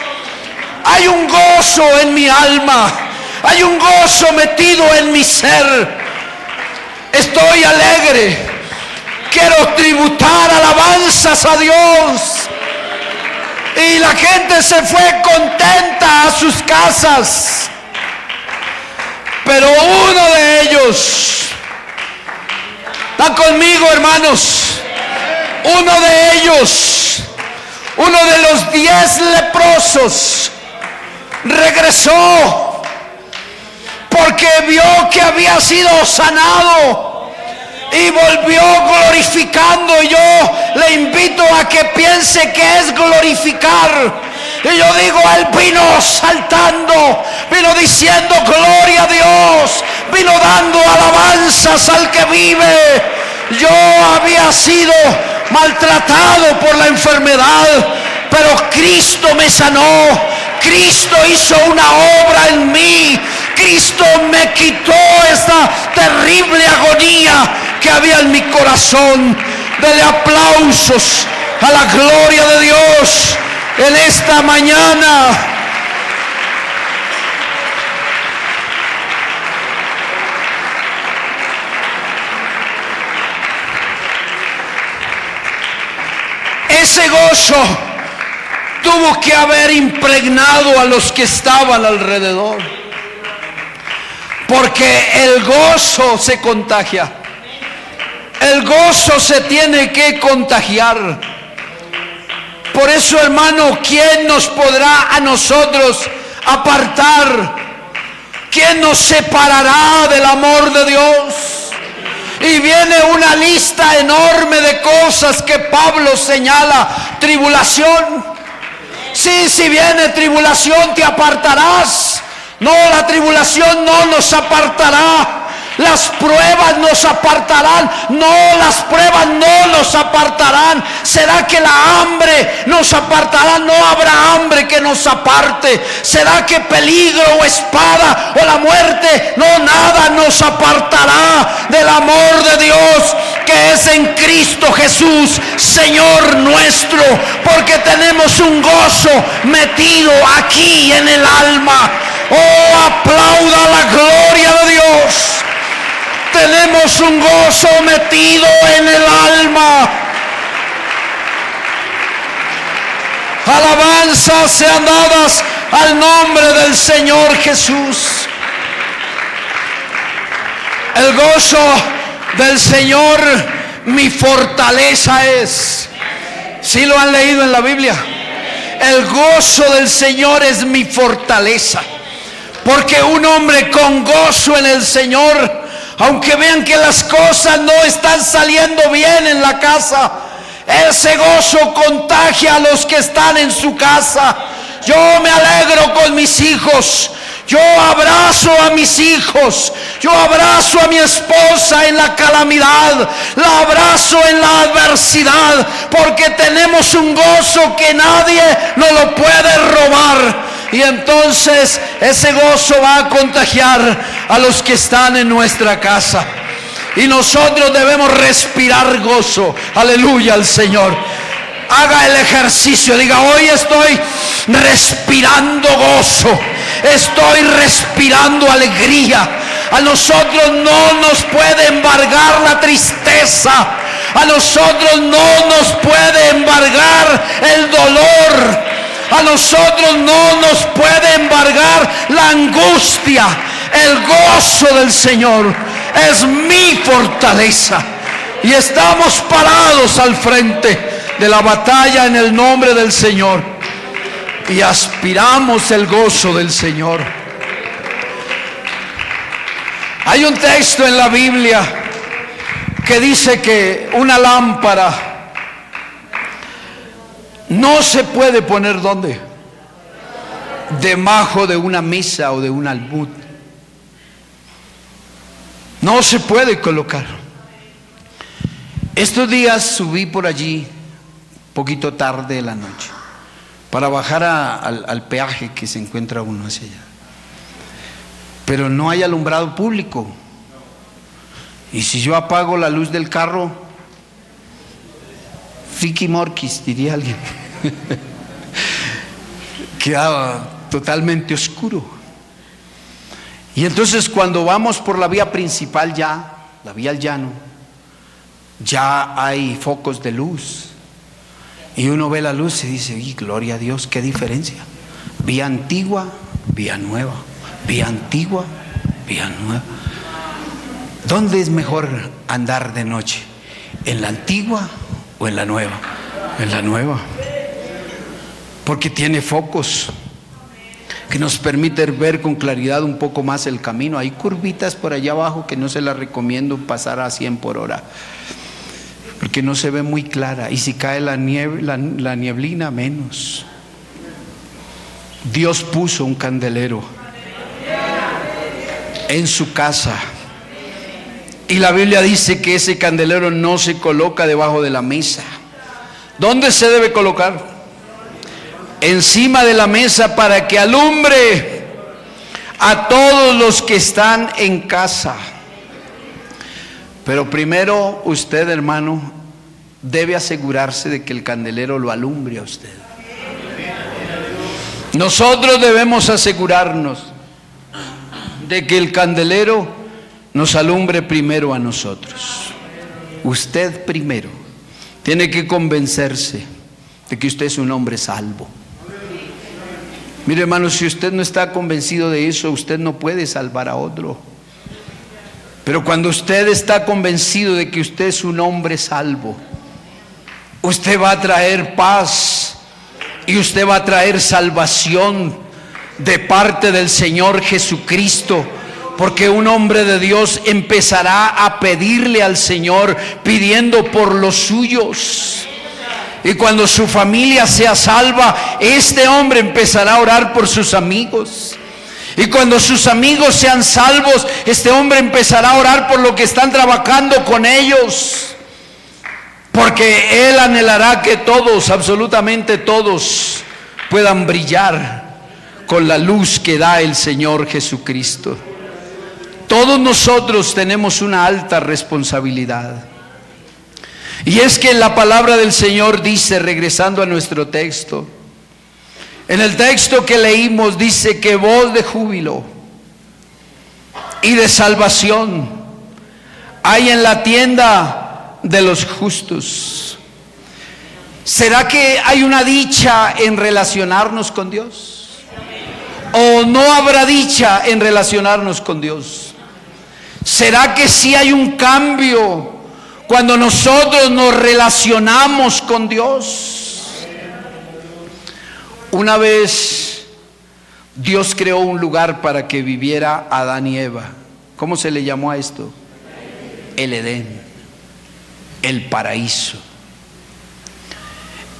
Hay un gozo en mi alma. Hay un gozo metido en mi ser. Estoy alegre. Quiero tributar alabanzas a Dios. Y la gente se fue contenta a sus casas. Pero uno de ellos, ¿están conmigo, hermanos? Uno de ellos, uno de los 10 leprosos, regresó porque vio que había sido sanado. Y volvió glorificando. Yo le invito a que piense que es glorificar. Y yo digo, él vino saltando, vino diciendo gloria a Dios, vino dando alabanzas al que vive. Yo había sido maltratado por la enfermedad, pero Cristo me sanó. Cristo hizo una obra en mí. Cristo me quitó esta terrible agonía que había en mi corazón. Dele aplausos a la gloria de Dios en esta mañana. Ese gozo tuvo que haber impregnado a los que estaban alrededor, porque el gozo se contagia. El gozo se tiene que contagiar. Por eso, hermano, ¿quién nos podrá a nosotros apartar? ¿Quién nos separará del amor de Dios? Y viene una lista enorme de cosas que Pablo señala. Tribulación. Sí, si viene tribulación te apartarás. No, la tribulación no nos apartará. Las pruebas nos apartarán. No, las pruebas no nos apartarán. ¿Será que la hambre nos apartará? No habrá hambre que nos aparte. ¿Será que peligro o espada o la muerte? No, nada nos apartará del amor de Dios que es en Cristo Jesús, Señor nuestro. Porque tenemos un gozo metido aquí en el alma. Oh, aplauda la gloria de Dios. Tenemos un gozo metido en el alma. Alabanzas sean dadas al nombre del Señor Jesús. El gozo del Señor mi fortaleza es. ¿Sí lo han leído en la Biblia? El gozo del Señor es mi fortaleza. Porque un hombre con gozo en el Señor, aunque vean que las cosas no están saliendo bien en la casa, ese gozo contagia a los que están en su casa. Yo me alegro con mis hijos. Yo abrazo a mis hijos. Yo abrazo a mi esposa en la calamidad. La abrazo en la adversidad. Porque tenemos un gozo que nadie nos lo puede robar. Y entonces ese gozo va a contagiar a los que están en nuestra casa. Y nosotros debemos respirar gozo. Aleluya al Señor. Haga el ejercicio. Diga, hoy estoy respirando gozo. Estoy respirando alegría. A nosotros no nos puede embargar la tristeza. A nosotros no nos puede embargar el dolor. A nosotros no nos puede embargar la angustia. El gozo del Señor es mi fortaleza. Y estamos parados al frente de la batalla en el nombre del Señor. Y aspiramos el gozo del Señor. Hay un texto en la Biblia que dice que una lámpara no se puede poner ¿dónde? Debajo de una mesa o de un almud. No se puede colocar. Estos días subí por allí, poquito tarde de la noche, para bajar al peaje que se encuentra uno hacia allá. Pero no hay alumbrado público. Y si yo apago la luz del carro, Fiki Morquis, diría alguien, queda totalmente oscuro. Y entonces cuando vamos por la vía principal ya, la vía al llano, ya hay focos de luz. Y uno ve la luz y dice, ¡y gloria a Dios! ¡Qué diferencia! Vía antigua, vía nueva. Vía antigua, vía nueva. ¿Dónde es mejor andar de noche? ¿En la antigua o en la nueva? En la nueva. Porque tiene focos que nos permiten ver con claridad un poco más el camino. Hay curvitas por allá abajo que no se las recomiendo pasar a 100 por hora, porque no se ve muy clara. Y si cae la nieblina, menos. Dios puso un candelero en su casa. Y la Biblia dice que ese candelero no se coloca debajo de la mesa. ¿Dónde se debe colocar? Encima de la mesa, para que alumbre a todos los que están en casa. Pero primero usted, hermano, debe asegurarse de que el candelero lo alumbre a usted. Nosotros debemos asegurarnos de que el candelero nos alumbre primero a nosotros. Usted primero tiene que convencerse de que usted es un hombre salvo. Mire, hermano, si usted no está convencido de eso, usted no puede salvar a otro. Pero cuando usted está convencido de que usted es un hombre salvo, usted va a traer paz y usted va a traer salvación de parte del Señor Jesucristo. Porque un hombre de Dios empezará a pedirle al Señor, pidiendo por los suyos. Y cuando su familia sea salva, este hombre empezará a orar por sus amigos. Y cuando sus amigos sean salvos, este hombre empezará a orar por lo que están trabajando con ellos. Porque él anhelará que todos, absolutamente todos, puedan brillar con la luz que da el Señor Jesucristo. Todos nosotros tenemos una alta responsabilidad. Y es que la palabra del Señor dice, regresando a nuestro texto, en el texto que leímos dice que voz de júbilo y de salvación hay en la tienda de los justos. ¿Será que hay una dicha en relacionarnos con Dios? ¿O no habrá dicha en relacionarnos con Dios? ¿Será que sí hay un cambio cuando nosotros nos relacionamos con Dios? Una vez Dios creó un lugar para que viviera Adán y Eva. ¿Cómo se le llamó a esto? El Edén, el paraíso.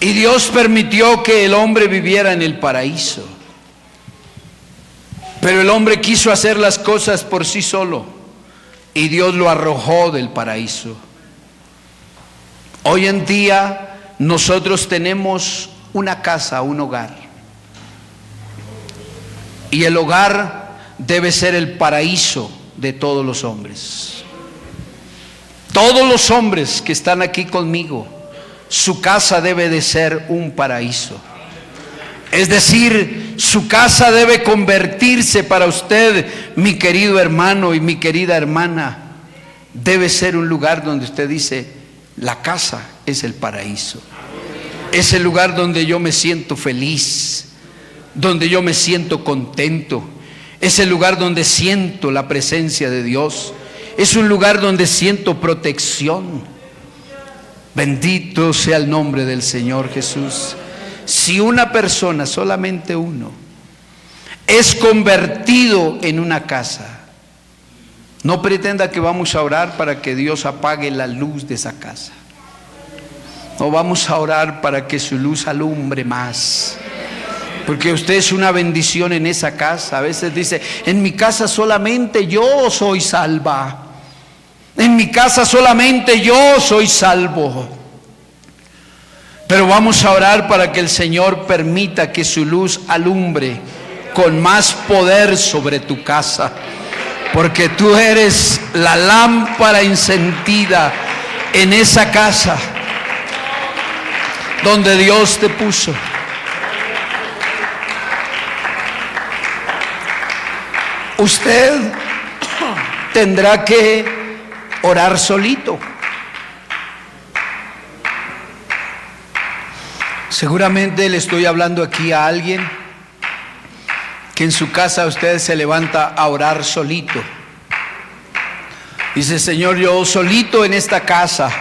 Y Dios permitió que el hombre viviera en el paraíso. Pero el hombre quiso hacer las cosas por sí solo. Y Dios lo arrojó del paraíso. Hoy en día nosotros tenemos una casa, un hogar. Y el hogar debe ser el paraíso de todos los hombres. Todos los hombres que están aquí conmigo, su casa debe de ser un paraíso. Es decir, su casa debe convertirse para usted, mi querido hermano y mi querida hermana, debe ser un lugar donde usted dice, La casa es el paraíso. Es el lugar donde yo me siento feliz, donde yo me siento contento. Es el lugar donde siento la presencia de Dios. Es un lugar donde siento protección. Bendito sea el nombre del Señor Jesús. Si una persona, solamente uno, es convertido en una casa, no pretenda que vamos a orar para que Dios apague la luz de esa casa. No vamos a orar para que su luz alumbre más, porque usted es una bendición en esa casa. A veces dice: en mi casa solamente yo soy salva, en mi casa solamente yo soy salvo. Pero vamos a orar para que el Señor permita que su luz alumbre con más poder sobre tu casa, porque tú eres la lámpara encendida en esa casa donde Dios te puso. Usted tendrá que orar solito. Seguramente le estoy hablando aquí a alguien que en su casa usted se levanta a orar solito. Dice: Señor, yo solito en esta casa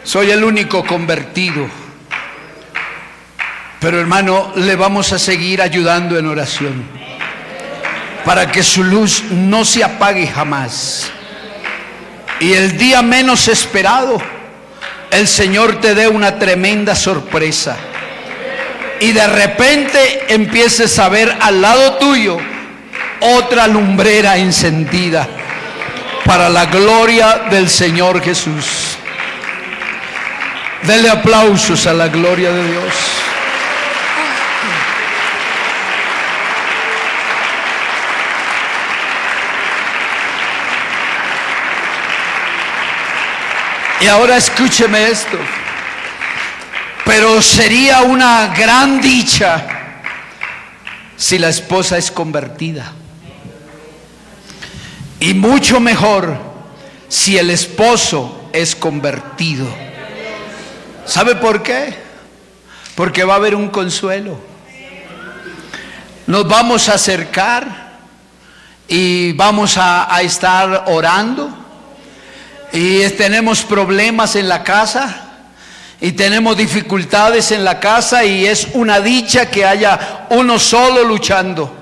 soy el único convertido. Pero hermano, le vamos a seguir ayudando en oración para que su luz no se apague jamás, y el día menos esperado el Señor te dé una tremenda sorpresa, y de repente empieces a ver al lado tuyo otra lumbrera encendida para la gloria del Señor Jesús. Denle aplausos a la gloria de Dios. Y ahora escúcheme esto. Pero sería una gran dicha si la esposa es convertida, y mucho mejor si el esposo es convertido. ¿Sabe por qué? Porque va a haber un consuelo. Nos vamos a acercar y vamos a estar orando. Y tenemos problemas en la casa y tenemos dificultades en la casa, y es una dicha que haya uno solo luchando,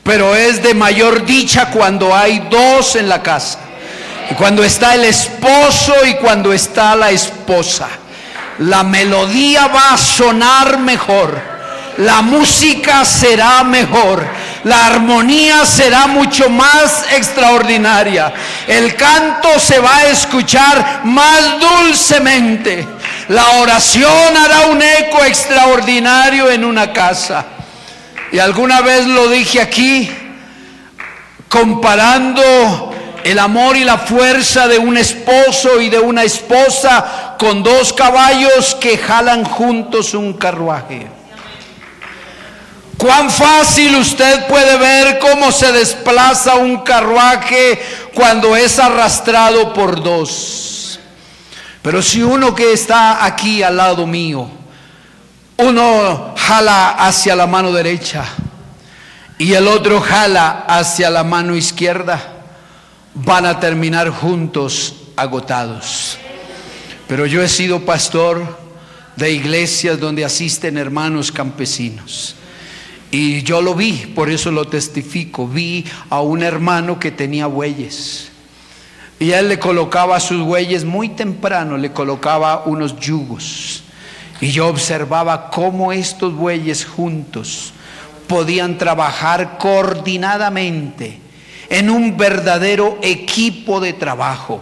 pero es de mayor dicha cuando hay dos en la casa, y cuando está el esposo y cuando está la esposa. La melodía va a sonar mejor, la música será mejor, la armonía será mucho más extraordinaria, el canto se va a escuchar más dulcemente, la oración hará un eco extraordinario en una casa. Y alguna vez lo dije aquí, comparando el amor y la fuerza de un esposo y de una esposa con dos caballos que jalan juntos un carruaje. Cuán fácil usted puede ver cómo se desplaza un carruaje cuando es arrastrado por dos. Pero si uno que está aquí al lado mío, uno jala hacia la mano derecha y el otro jala hacia la mano izquierda, van a terminar juntos agotados. Pero yo he sido pastor de iglesias donde asisten hermanos campesinos, y yo lo vi, por eso lo testifico. Vi a un hermano que tenía bueyes, y él le colocaba a sus bueyes muy temprano, le colocaba unos yugos, y yo observaba cómo estos bueyes juntos podían trabajar coordinadamente en un verdadero equipo de trabajo,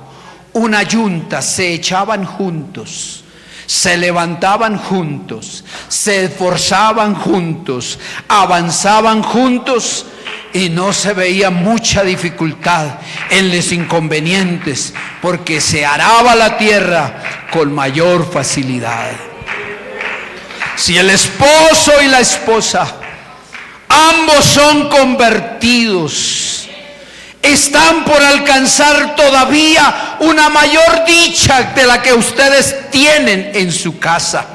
una yunta. Se echaban juntos, se levantaban juntos, se esforzaban juntos, avanzaban juntos, y no se veía mucha dificultad en los inconvenientes, porque se araba la tierra con mayor facilidad. Si el esposo y la esposa ambos son convertidos, están por alcanzar todavía una mayor dicha de la que ustedes tienen en su casa,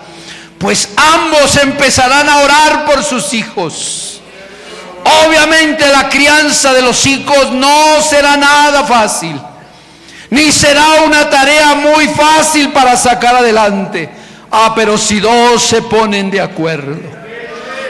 pues ambos empezarán a orar por sus hijos. Obviamente la crianza de los hijos no será nada fácil, ni será una tarea muy fácil para sacar adelante. Pero si dos se ponen de acuerdo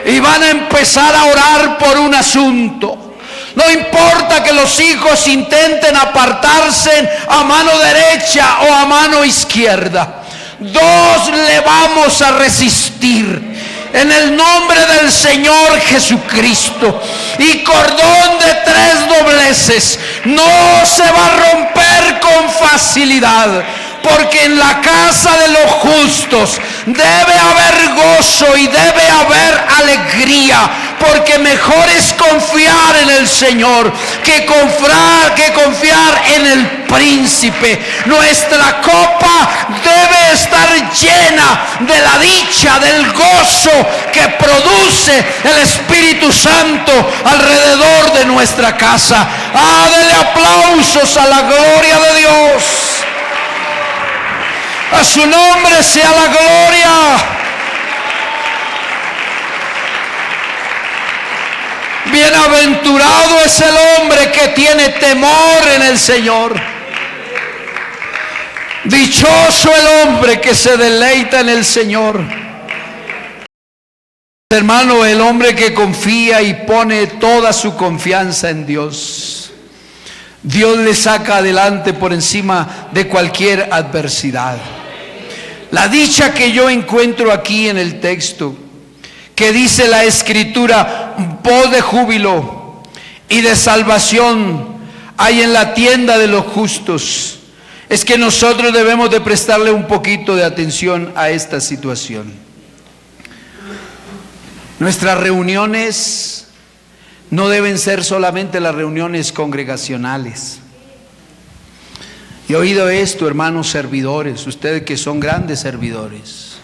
y van a empezar a orar por un asunto, no importa que los hijos intenten apartarse a mano derecha o a mano izquierda, dos le vamos a resistir en el nombre del Señor Jesucristo. Y cordón de 3 dobleces no se va a romper con facilidad, porque en la casa de los justos debe haber gozo y debe haber alegría, porque mejor es confiar en el Señor que confiar en el príncipe. Nuestra copa debe estar llena de la dicha, del gozo que produce el Espíritu Santo alrededor de nuestra casa. Dele aplausos a la gloria de Dios. A su nombre sea la gloria. Bienaventurado es el hombre que tiene temor en el Señor. Dichoso el hombre que se deleita en el Señor. Hermano, el hombre que confía y pone toda su confianza en Dios, Dios le saca adelante por encima de cualquier adversidad. La dicha que yo encuentro aquí en el texto, que dice la Escritura, voz de júbilo y de salvación hay en la tienda de los justos, es que nosotros debemos de prestarle un poquito de atención a esta situación. Nuestras reuniones no deben ser solamente las reuniones congregacionales. He oído esto, hermanos servidores, ustedes que son grandes servidores.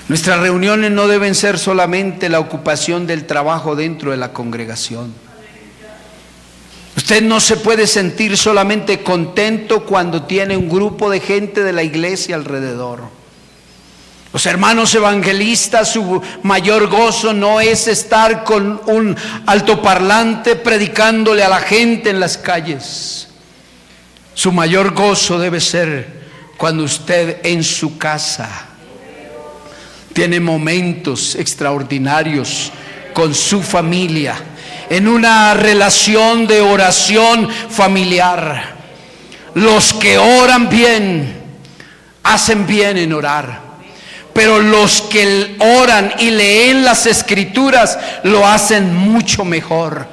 Nuestras reuniones no deben ser solamente la ocupación del trabajo dentro de la congregación. Usted no se puede sentir solamente contento cuando tiene un grupo de gente de la iglesia alrededor. Los hermanos evangelistas, su mayor gozo no es estar con un altoparlante predicándole a la gente en las calles. Su mayor gozo debe ser cuando usted en su casa tiene momentos extraordinarios con su familia, en una relación de oración familiar. Los que oran bien, hacen bien en orar. Pero los que oran y leen las Escrituras lo hacen mucho mejor.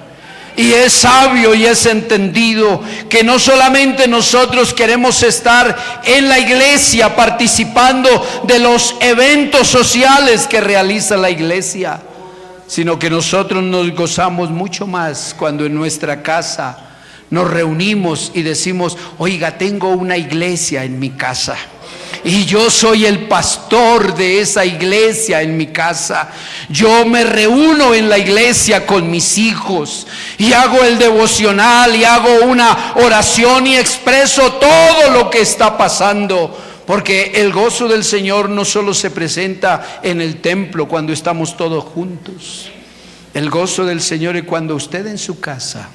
Y es sabio y es entendido que no solamente nosotros queremos estar en la iglesia participando de los eventos sociales que realiza la iglesia, sino que nosotros nos gozamos mucho más cuando en nuestra casa nos reunimos y decimos: oiga, tengo una iglesia en mi casa y yo soy el pastor de esa iglesia en mi casa. Yo me reúno en la iglesia con mis hijos y hago el devocional y hago una oración y expreso todo lo que está pasando, porque el gozo del Señor no solo se presenta en el templo cuando estamos todos juntos. El gozo del Señor es cuando usted en su casa,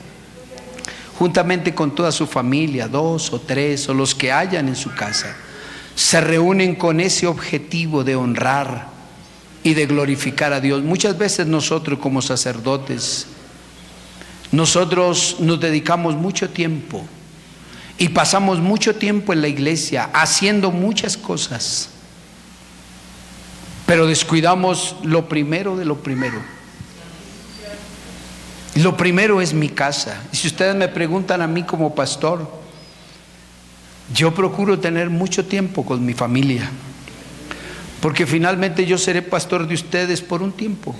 juntamente con toda su familia, 2 o 3 o los que hayan en su casa, se reúnen con ese objetivo de honrar y de glorificar a Dios. Muchas veces nosotros como sacerdotes, nosotros nos dedicamos mucho tiempo y pasamos mucho tiempo en la iglesia haciendo muchas cosas, pero descuidamos lo primero de lo primero. Lo primero es mi casa. Y si ustedes me preguntan a mí como pastor, yo procuro tener mucho tiempo con mi familia, porque finalmente yo seré pastor de ustedes por un tiempo,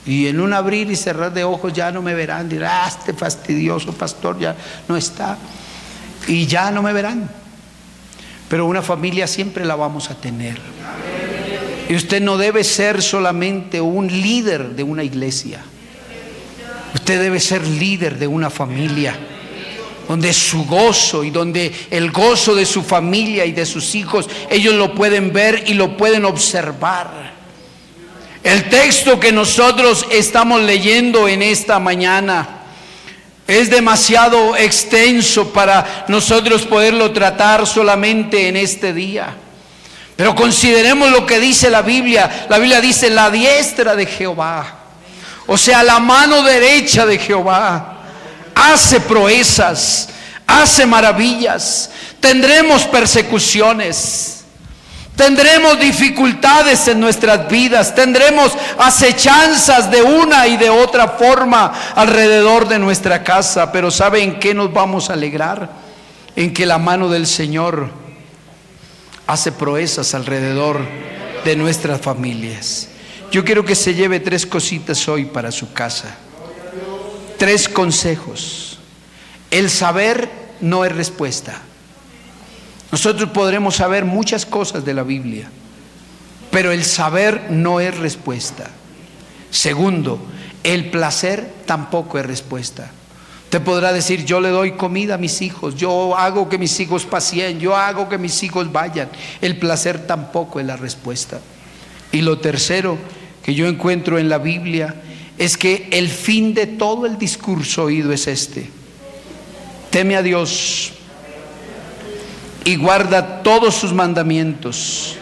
y en un abrir y cerrar de ojos ya no me verán. Dirán: este fastidioso pastor ya no está, y ya no me verán. Pero una familia siempre la vamos a tener, y usted no debe ser solamente un líder de una iglesia. Usted debe ser líder de una familia donde su gozo y donde el gozo de su familia y de sus hijos, ellos lo pueden ver y lo pueden observar. El texto que nosotros estamos leyendo en esta mañana es demasiado extenso para nosotros poderlo tratar solamente en este día. Pero consideremos lo que dice la Biblia. La Biblia dice la diestra de Jehová, o sea, la mano derecha de Jehová hace proezas, hace maravillas. Tendremos persecuciones, tendremos dificultades en nuestras vidas, tendremos acechanzas de una y de otra forma alrededor de nuestra casa. Pero ¿sabe en qué nos vamos a alegrar? En que la mano del Señor hace proezas alrededor de nuestras familias. Yo quiero que se lleve 3 cositas hoy para su casa. 3 consejos. El saber no es respuesta. Nosotros podremos saber muchas cosas de la Biblia, pero el saber no es respuesta. Segundo, el placer tampoco es respuesta. Usted podrá decir: yo le doy comida a mis hijos, yo hago que mis hijos paseen, yo hago que mis hijos vayan. El placer tampoco es la respuesta. Y lo tercero que yo encuentro en la Biblia es que el fin de todo el discurso oído es este: teme a Dios y guarda todos sus mandamientos,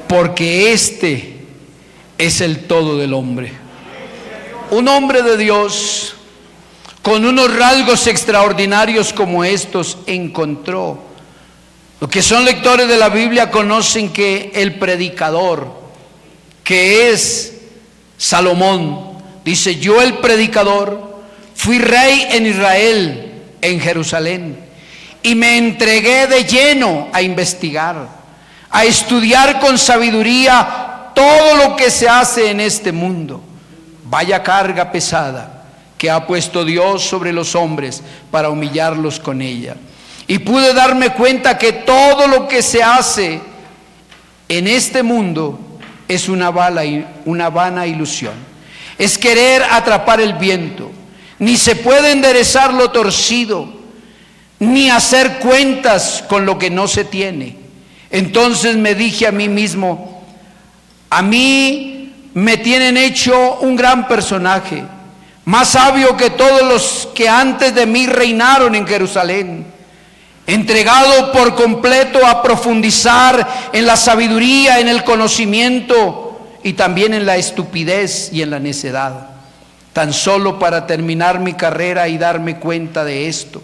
porque este es el todo del hombre. Un hombre de Dios con unos rasgos extraordinarios como estos encontró. Los que son lectores de la Biblia conocen que el predicador, que es Salomón, dice: yo, el predicador, fui rey en Israel, en Jerusalén, y me entregué de lleno a investigar, a estudiar con sabiduría todo lo que se hace en este mundo. Vaya carga pesada que ha puesto Dios sobre los hombres para humillarlos con ella. Y pude darme cuenta que todo lo que se hace en este mundo es una vana ilusión. Es querer atrapar el viento. Ni se puede enderezar lo torcido, ni hacer cuentas con lo que no se tiene. Entonces me dije a mí mismo: a mí me tienen hecho un gran personaje, más sabio que todos los que antes de mí reinaron en Jerusalén, entregado por completo a profundizar en la sabiduría, en el conocimiento y también en la estupidez y en la necedad, tan solo para terminar mi carrera y darme cuenta de esto,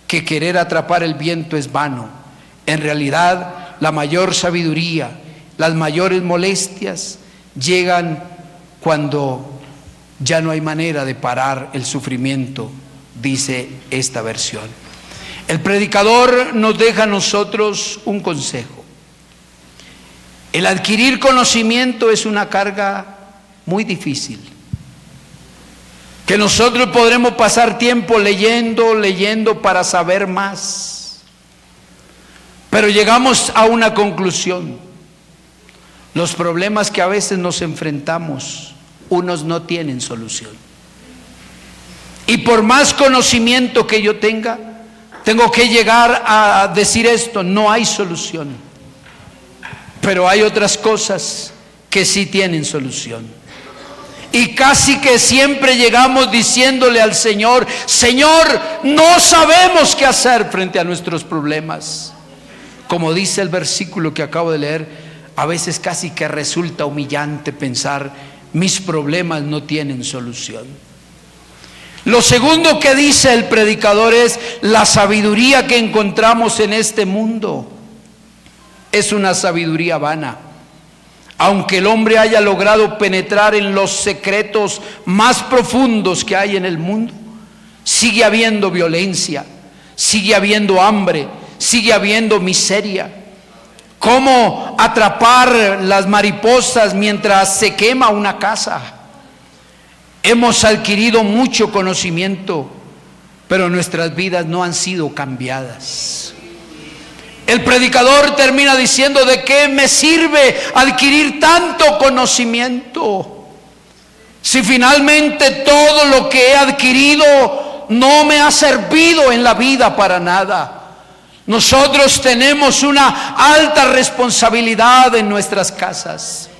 que querer atrapar el viento es vano. En realidad, la mayor sabiduría, las mayores molestias llegan cuando ya no hay manera de parar el sufrimiento, dice esta versión. El predicador nos deja a nosotros un consejo. El adquirir conocimiento es una carga muy difícil, que nosotros podremos pasar tiempo leyendo para saber más. Pero llegamos a una conclusión: los problemas que a veces nos enfrentamos, unos no tienen solución. Y por más conocimiento que yo tenga, tengo que llegar a decir esto: no hay solución. Pero hay otras cosas que sí tienen solución. Y casi que siempre llegamos diciéndole al Señor: Señor, no sabemos qué hacer frente a nuestros problemas. Como dice el versículo que acabo de leer, a veces casi que resulta humillante pensar: mis problemas no tienen solución. Lo segundo que dice el predicador es: la sabiduría que encontramos en este mundo es una sabiduría vana. Aunque el hombre haya logrado penetrar en los secretos más profundos que hay en el mundo, sigue habiendo violencia, sigue habiendo hambre, sigue habiendo miseria. ¿Cómo atrapar las mariposas mientras se quema una casa? Hemos adquirido mucho conocimiento, pero nuestras vidas no han sido cambiadas. El predicador termina diciendo: ¿de qué me sirve adquirir tanto conocimiento Si finalmente todo lo que he adquirido no me ha servido en la vida para nada? Nosotros tenemos una alta responsabilidad en nuestras casas.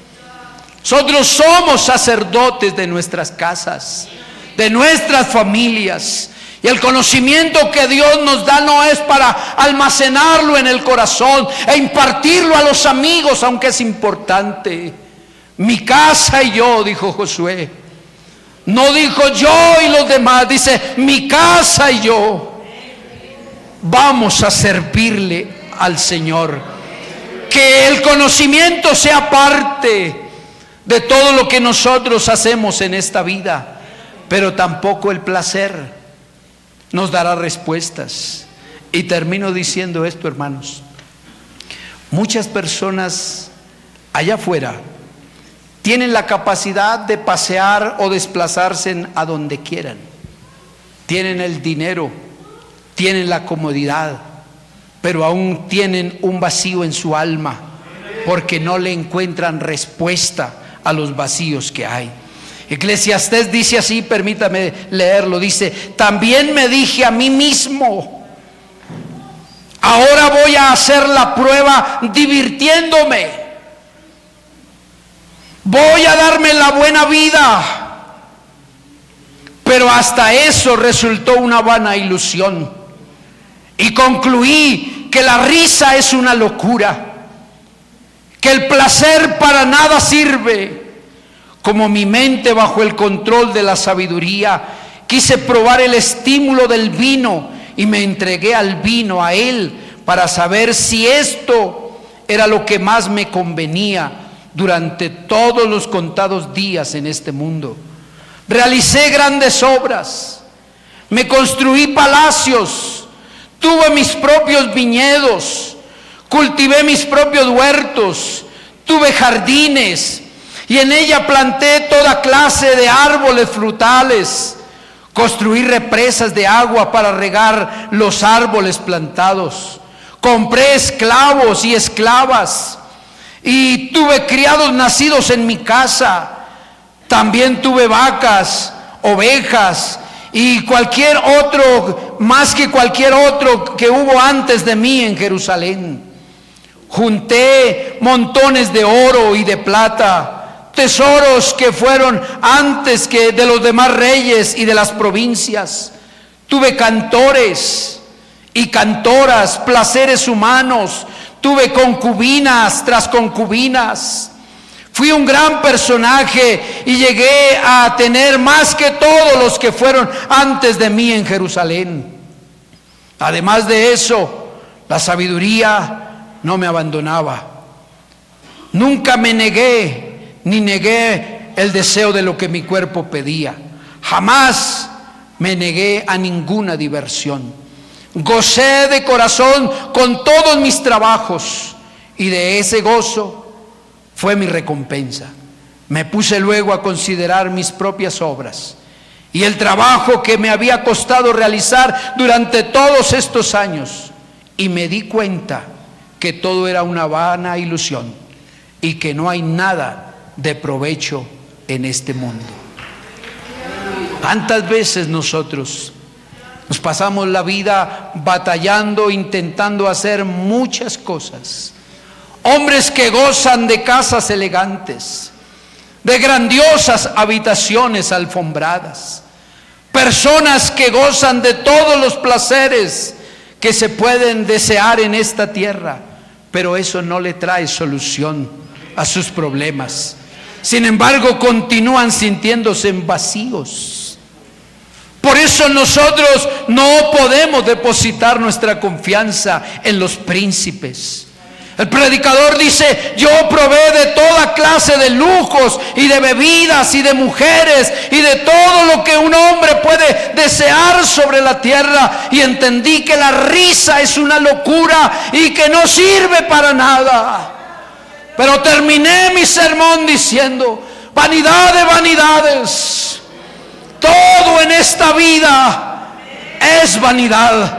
Nosotros somos sacerdotes de nuestras casas, de nuestras familias. Y el conocimiento que Dios nos da no es para almacenarlo en el corazón e impartirlo a los amigos, aunque es importante. Mi casa y yo, dijo Josué. No dijo yo y los demás, dice mi casa y yo. Vamos a servirle al Señor. Que el conocimiento sea parte de todo lo que nosotros hacemos en esta vida, pero tampoco el placer nos dará respuestas. Y termino diciendo esto, hermanos. Muchas personas allá afuera tienen la capacidad de pasear o desplazarse a donde quieran. Tienen el dinero, tienen la comodidad, pero aún tienen un vacío en su alma, porque no le encuentran respuesta a los vacíos que hay. Eclesiastés dice así, permítame leerlo, dice: también me dije a mí mismo, ahora voy a hacer la prueba divirtiéndome, voy a darme la buena vida. Pero hasta eso resultó una vana ilusión. Y concluí que la risa es una locura, que el placer para nada sirve. Como mi mente bajo el control de la sabiduría, quise probar el estímulo del vino y me entregué al vino, a él, para saber si esto era lo que más me convenía durante todos los contados días en este mundo. Realicé grandes obras, me construí palacios, tuve mis propios viñedos, cultivé mis propios huertos, tuve jardines y en ella planté toda clase de árboles frutales. Construí represas de agua para regar los árboles plantados. Compré esclavos y esclavas y tuve criados nacidos en mi casa. También tuve vacas, ovejas y cualquier otro, más que cualquier otro que hubo antes de mí en Jerusalén. Junté montones de oro y de plata, tesoros que fueron antes que de los demás reyes y de las provincias. Tuve cantores y cantoras, placeres humanos, tuve concubinas tras concubinas. Fui un gran personaje y llegué a tener más que todos los que fueron antes de mí en Jerusalén. Además de eso, la sabiduría no me abandonaba. Nunca me negué, ni negué el deseo de lo que mi cuerpo pedía. Jamás me negué a ninguna diversión. Gocé de corazón con todos mis trabajos y de ese gozo fue mi recompensa. Me puse luego a considerar mis propias obras y el trabajo que me había costado realizar durante todos estos años, y me di cuenta que todo era una vana ilusión y que no hay nada de provecho en este mundo. ¿Cuántas veces nosotros nos pasamos la vida batallando, intentando hacer muchas cosas? Hombres que gozan de casas elegantes, de grandiosas habitaciones alfombradas, personas que gozan de todos los placeres que se pueden desear en esta tierra, pero eso no le trae solución a sus problemas. Sin embargo, continúan sintiéndose vacíos. Por eso nosotros no podemos depositar nuestra confianza en los príncipes. El predicador dice: yo probé de toda clase de lujos y de bebidas y de mujeres y de todo lo que un hombre puede desear sobre la tierra, y entendí que la risa es una locura y que no sirve para nada. Pero terminé mi sermón diciendo: vanidad de vanidades, todo en esta vida es vanidad.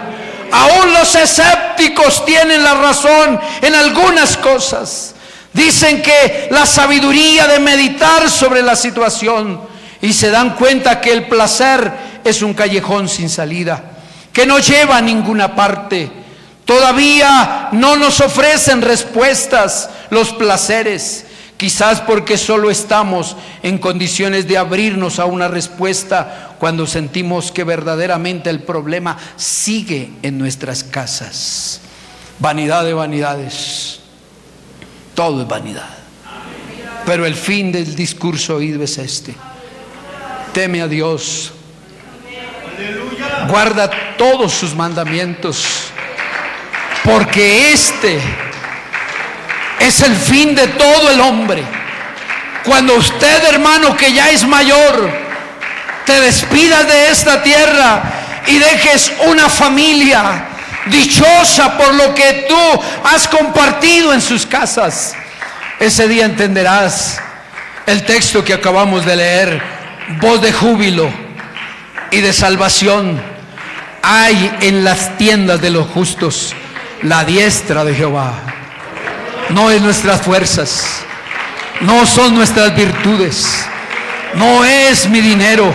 Aún los escépticos tienen la razón en algunas cosas. Dicen que la sabiduría de meditar sobre la situación y se dan cuenta que el placer es un callejón sin salida, que no lleva a ninguna parte. Todavía no nos ofrecen respuestas los placeres, quizás porque solo estamos en condiciones de abrirnos a una respuesta cuando sentimos que verdaderamente el problema sigue en nuestras casas. Vanidad de vanidades, todo es vanidad. Pero el fin del discurso oído es este: teme a Dios, guarda todos sus mandamientos, porque este es el fin de todo el hombre. Cuando usted, hermano, que ya es mayor, te despidas de esta tierra y dejes una familia dichosa por lo que tú has compartido en sus casas, ese día entenderás el texto que acabamos de leer: voz de júbilo y de salvación hay en las tiendas de los justos, la diestra de Jehová. No es nuestras fuerzas, no son nuestras virtudes, no es mi dinero,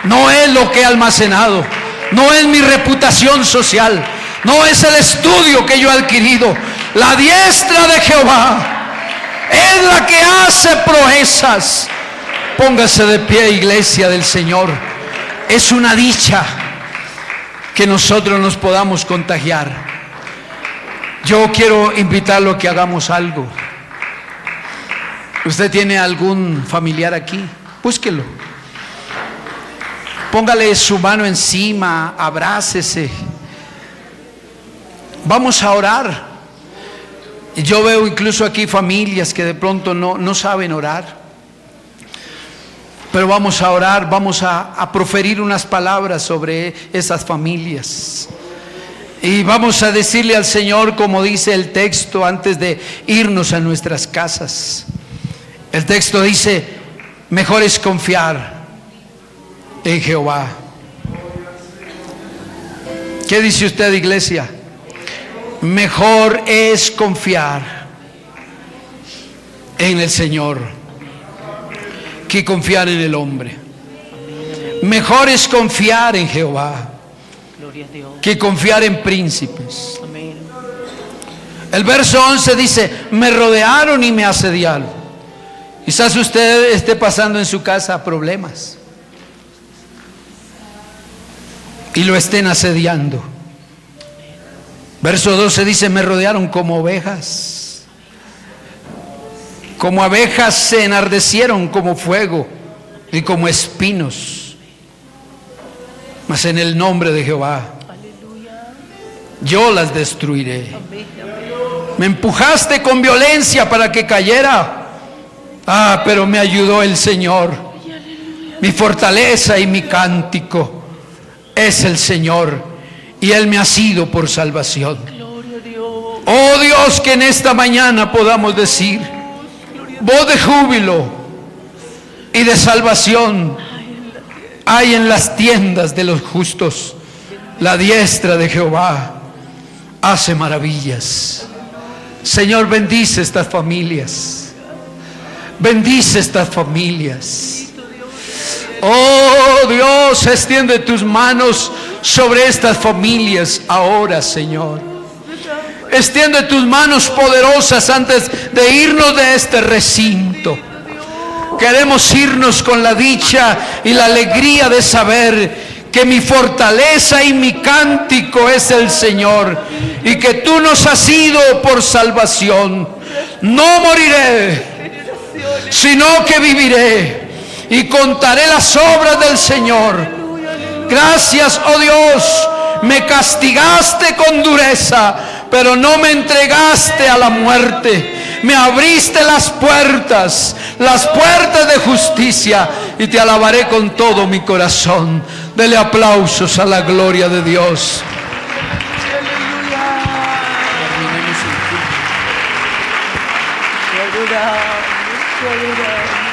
no es lo que he almacenado, no es mi reputación social, no es el estudio que yo he adquirido. La diestra de Jehová es la que hace proezas. Póngase de pie, iglesia del Señor. Es una dicha que nosotros nos podamos contagiar. Yo quiero invitarlo a que hagamos algo. ¿Usted tiene algún familiar aquí? Búsquelo. Póngale su mano encima, abrácese. Vamos a orar. Yo veo incluso aquí familias que de pronto no saben orar. Pero vamos a orar, vamos a proferir unas palabras sobre esas familias. Y vamos a decirle al Señor, como dice el texto, antes de irnos a nuestras casas. El texto dice: mejor es confiar en Jehová. ¿Qué dice usted, iglesia? Mejor es confiar en el Señor que confiar en el hombre. Mejor es confiar en Jehová que confiar en príncipes. El verso 11 dice: me rodearon y me asediaron. Quizás usted esté pasando en su casa problemas y lo estén asediando. Verso 12 dice: me rodearon como ovejas, como abejas se enardecieron como fuego y como espinos. Mas en el nombre de Jehová yo las destruiré. Me empujaste con violencia para que cayera. Pero me ayudó el Señor. Mi fortaleza y mi cántico es el Señor, y Él me ha sido por salvación. Oh Dios, que en esta mañana podamos decir: voz de júbilo y de salvación hay en las tiendas de los justos. La diestra de Jehová hace maravillas. Señor, bendice estas familias. Bendice estas familias. Oh Dios, extiende tus manos sobre estas familias ahora, Señor. Extiende tus manos poderosas antes de irnos de este recinto. Queremos irnos con la dicha y la alegría de saber que mi fortaleza y mi cántico es el Señor, y que tú nos has sido por salvación. No moriré, sino que viviré y contaré las obras del Señor. Gracias, oh Dios, me castigaste con dureza, pero no me entregaste a la muerte. Me abriste las puertas de justicia, y te alabaré con todo mi corazón. Dele aplausos a la gloria de Dios. Aleluya.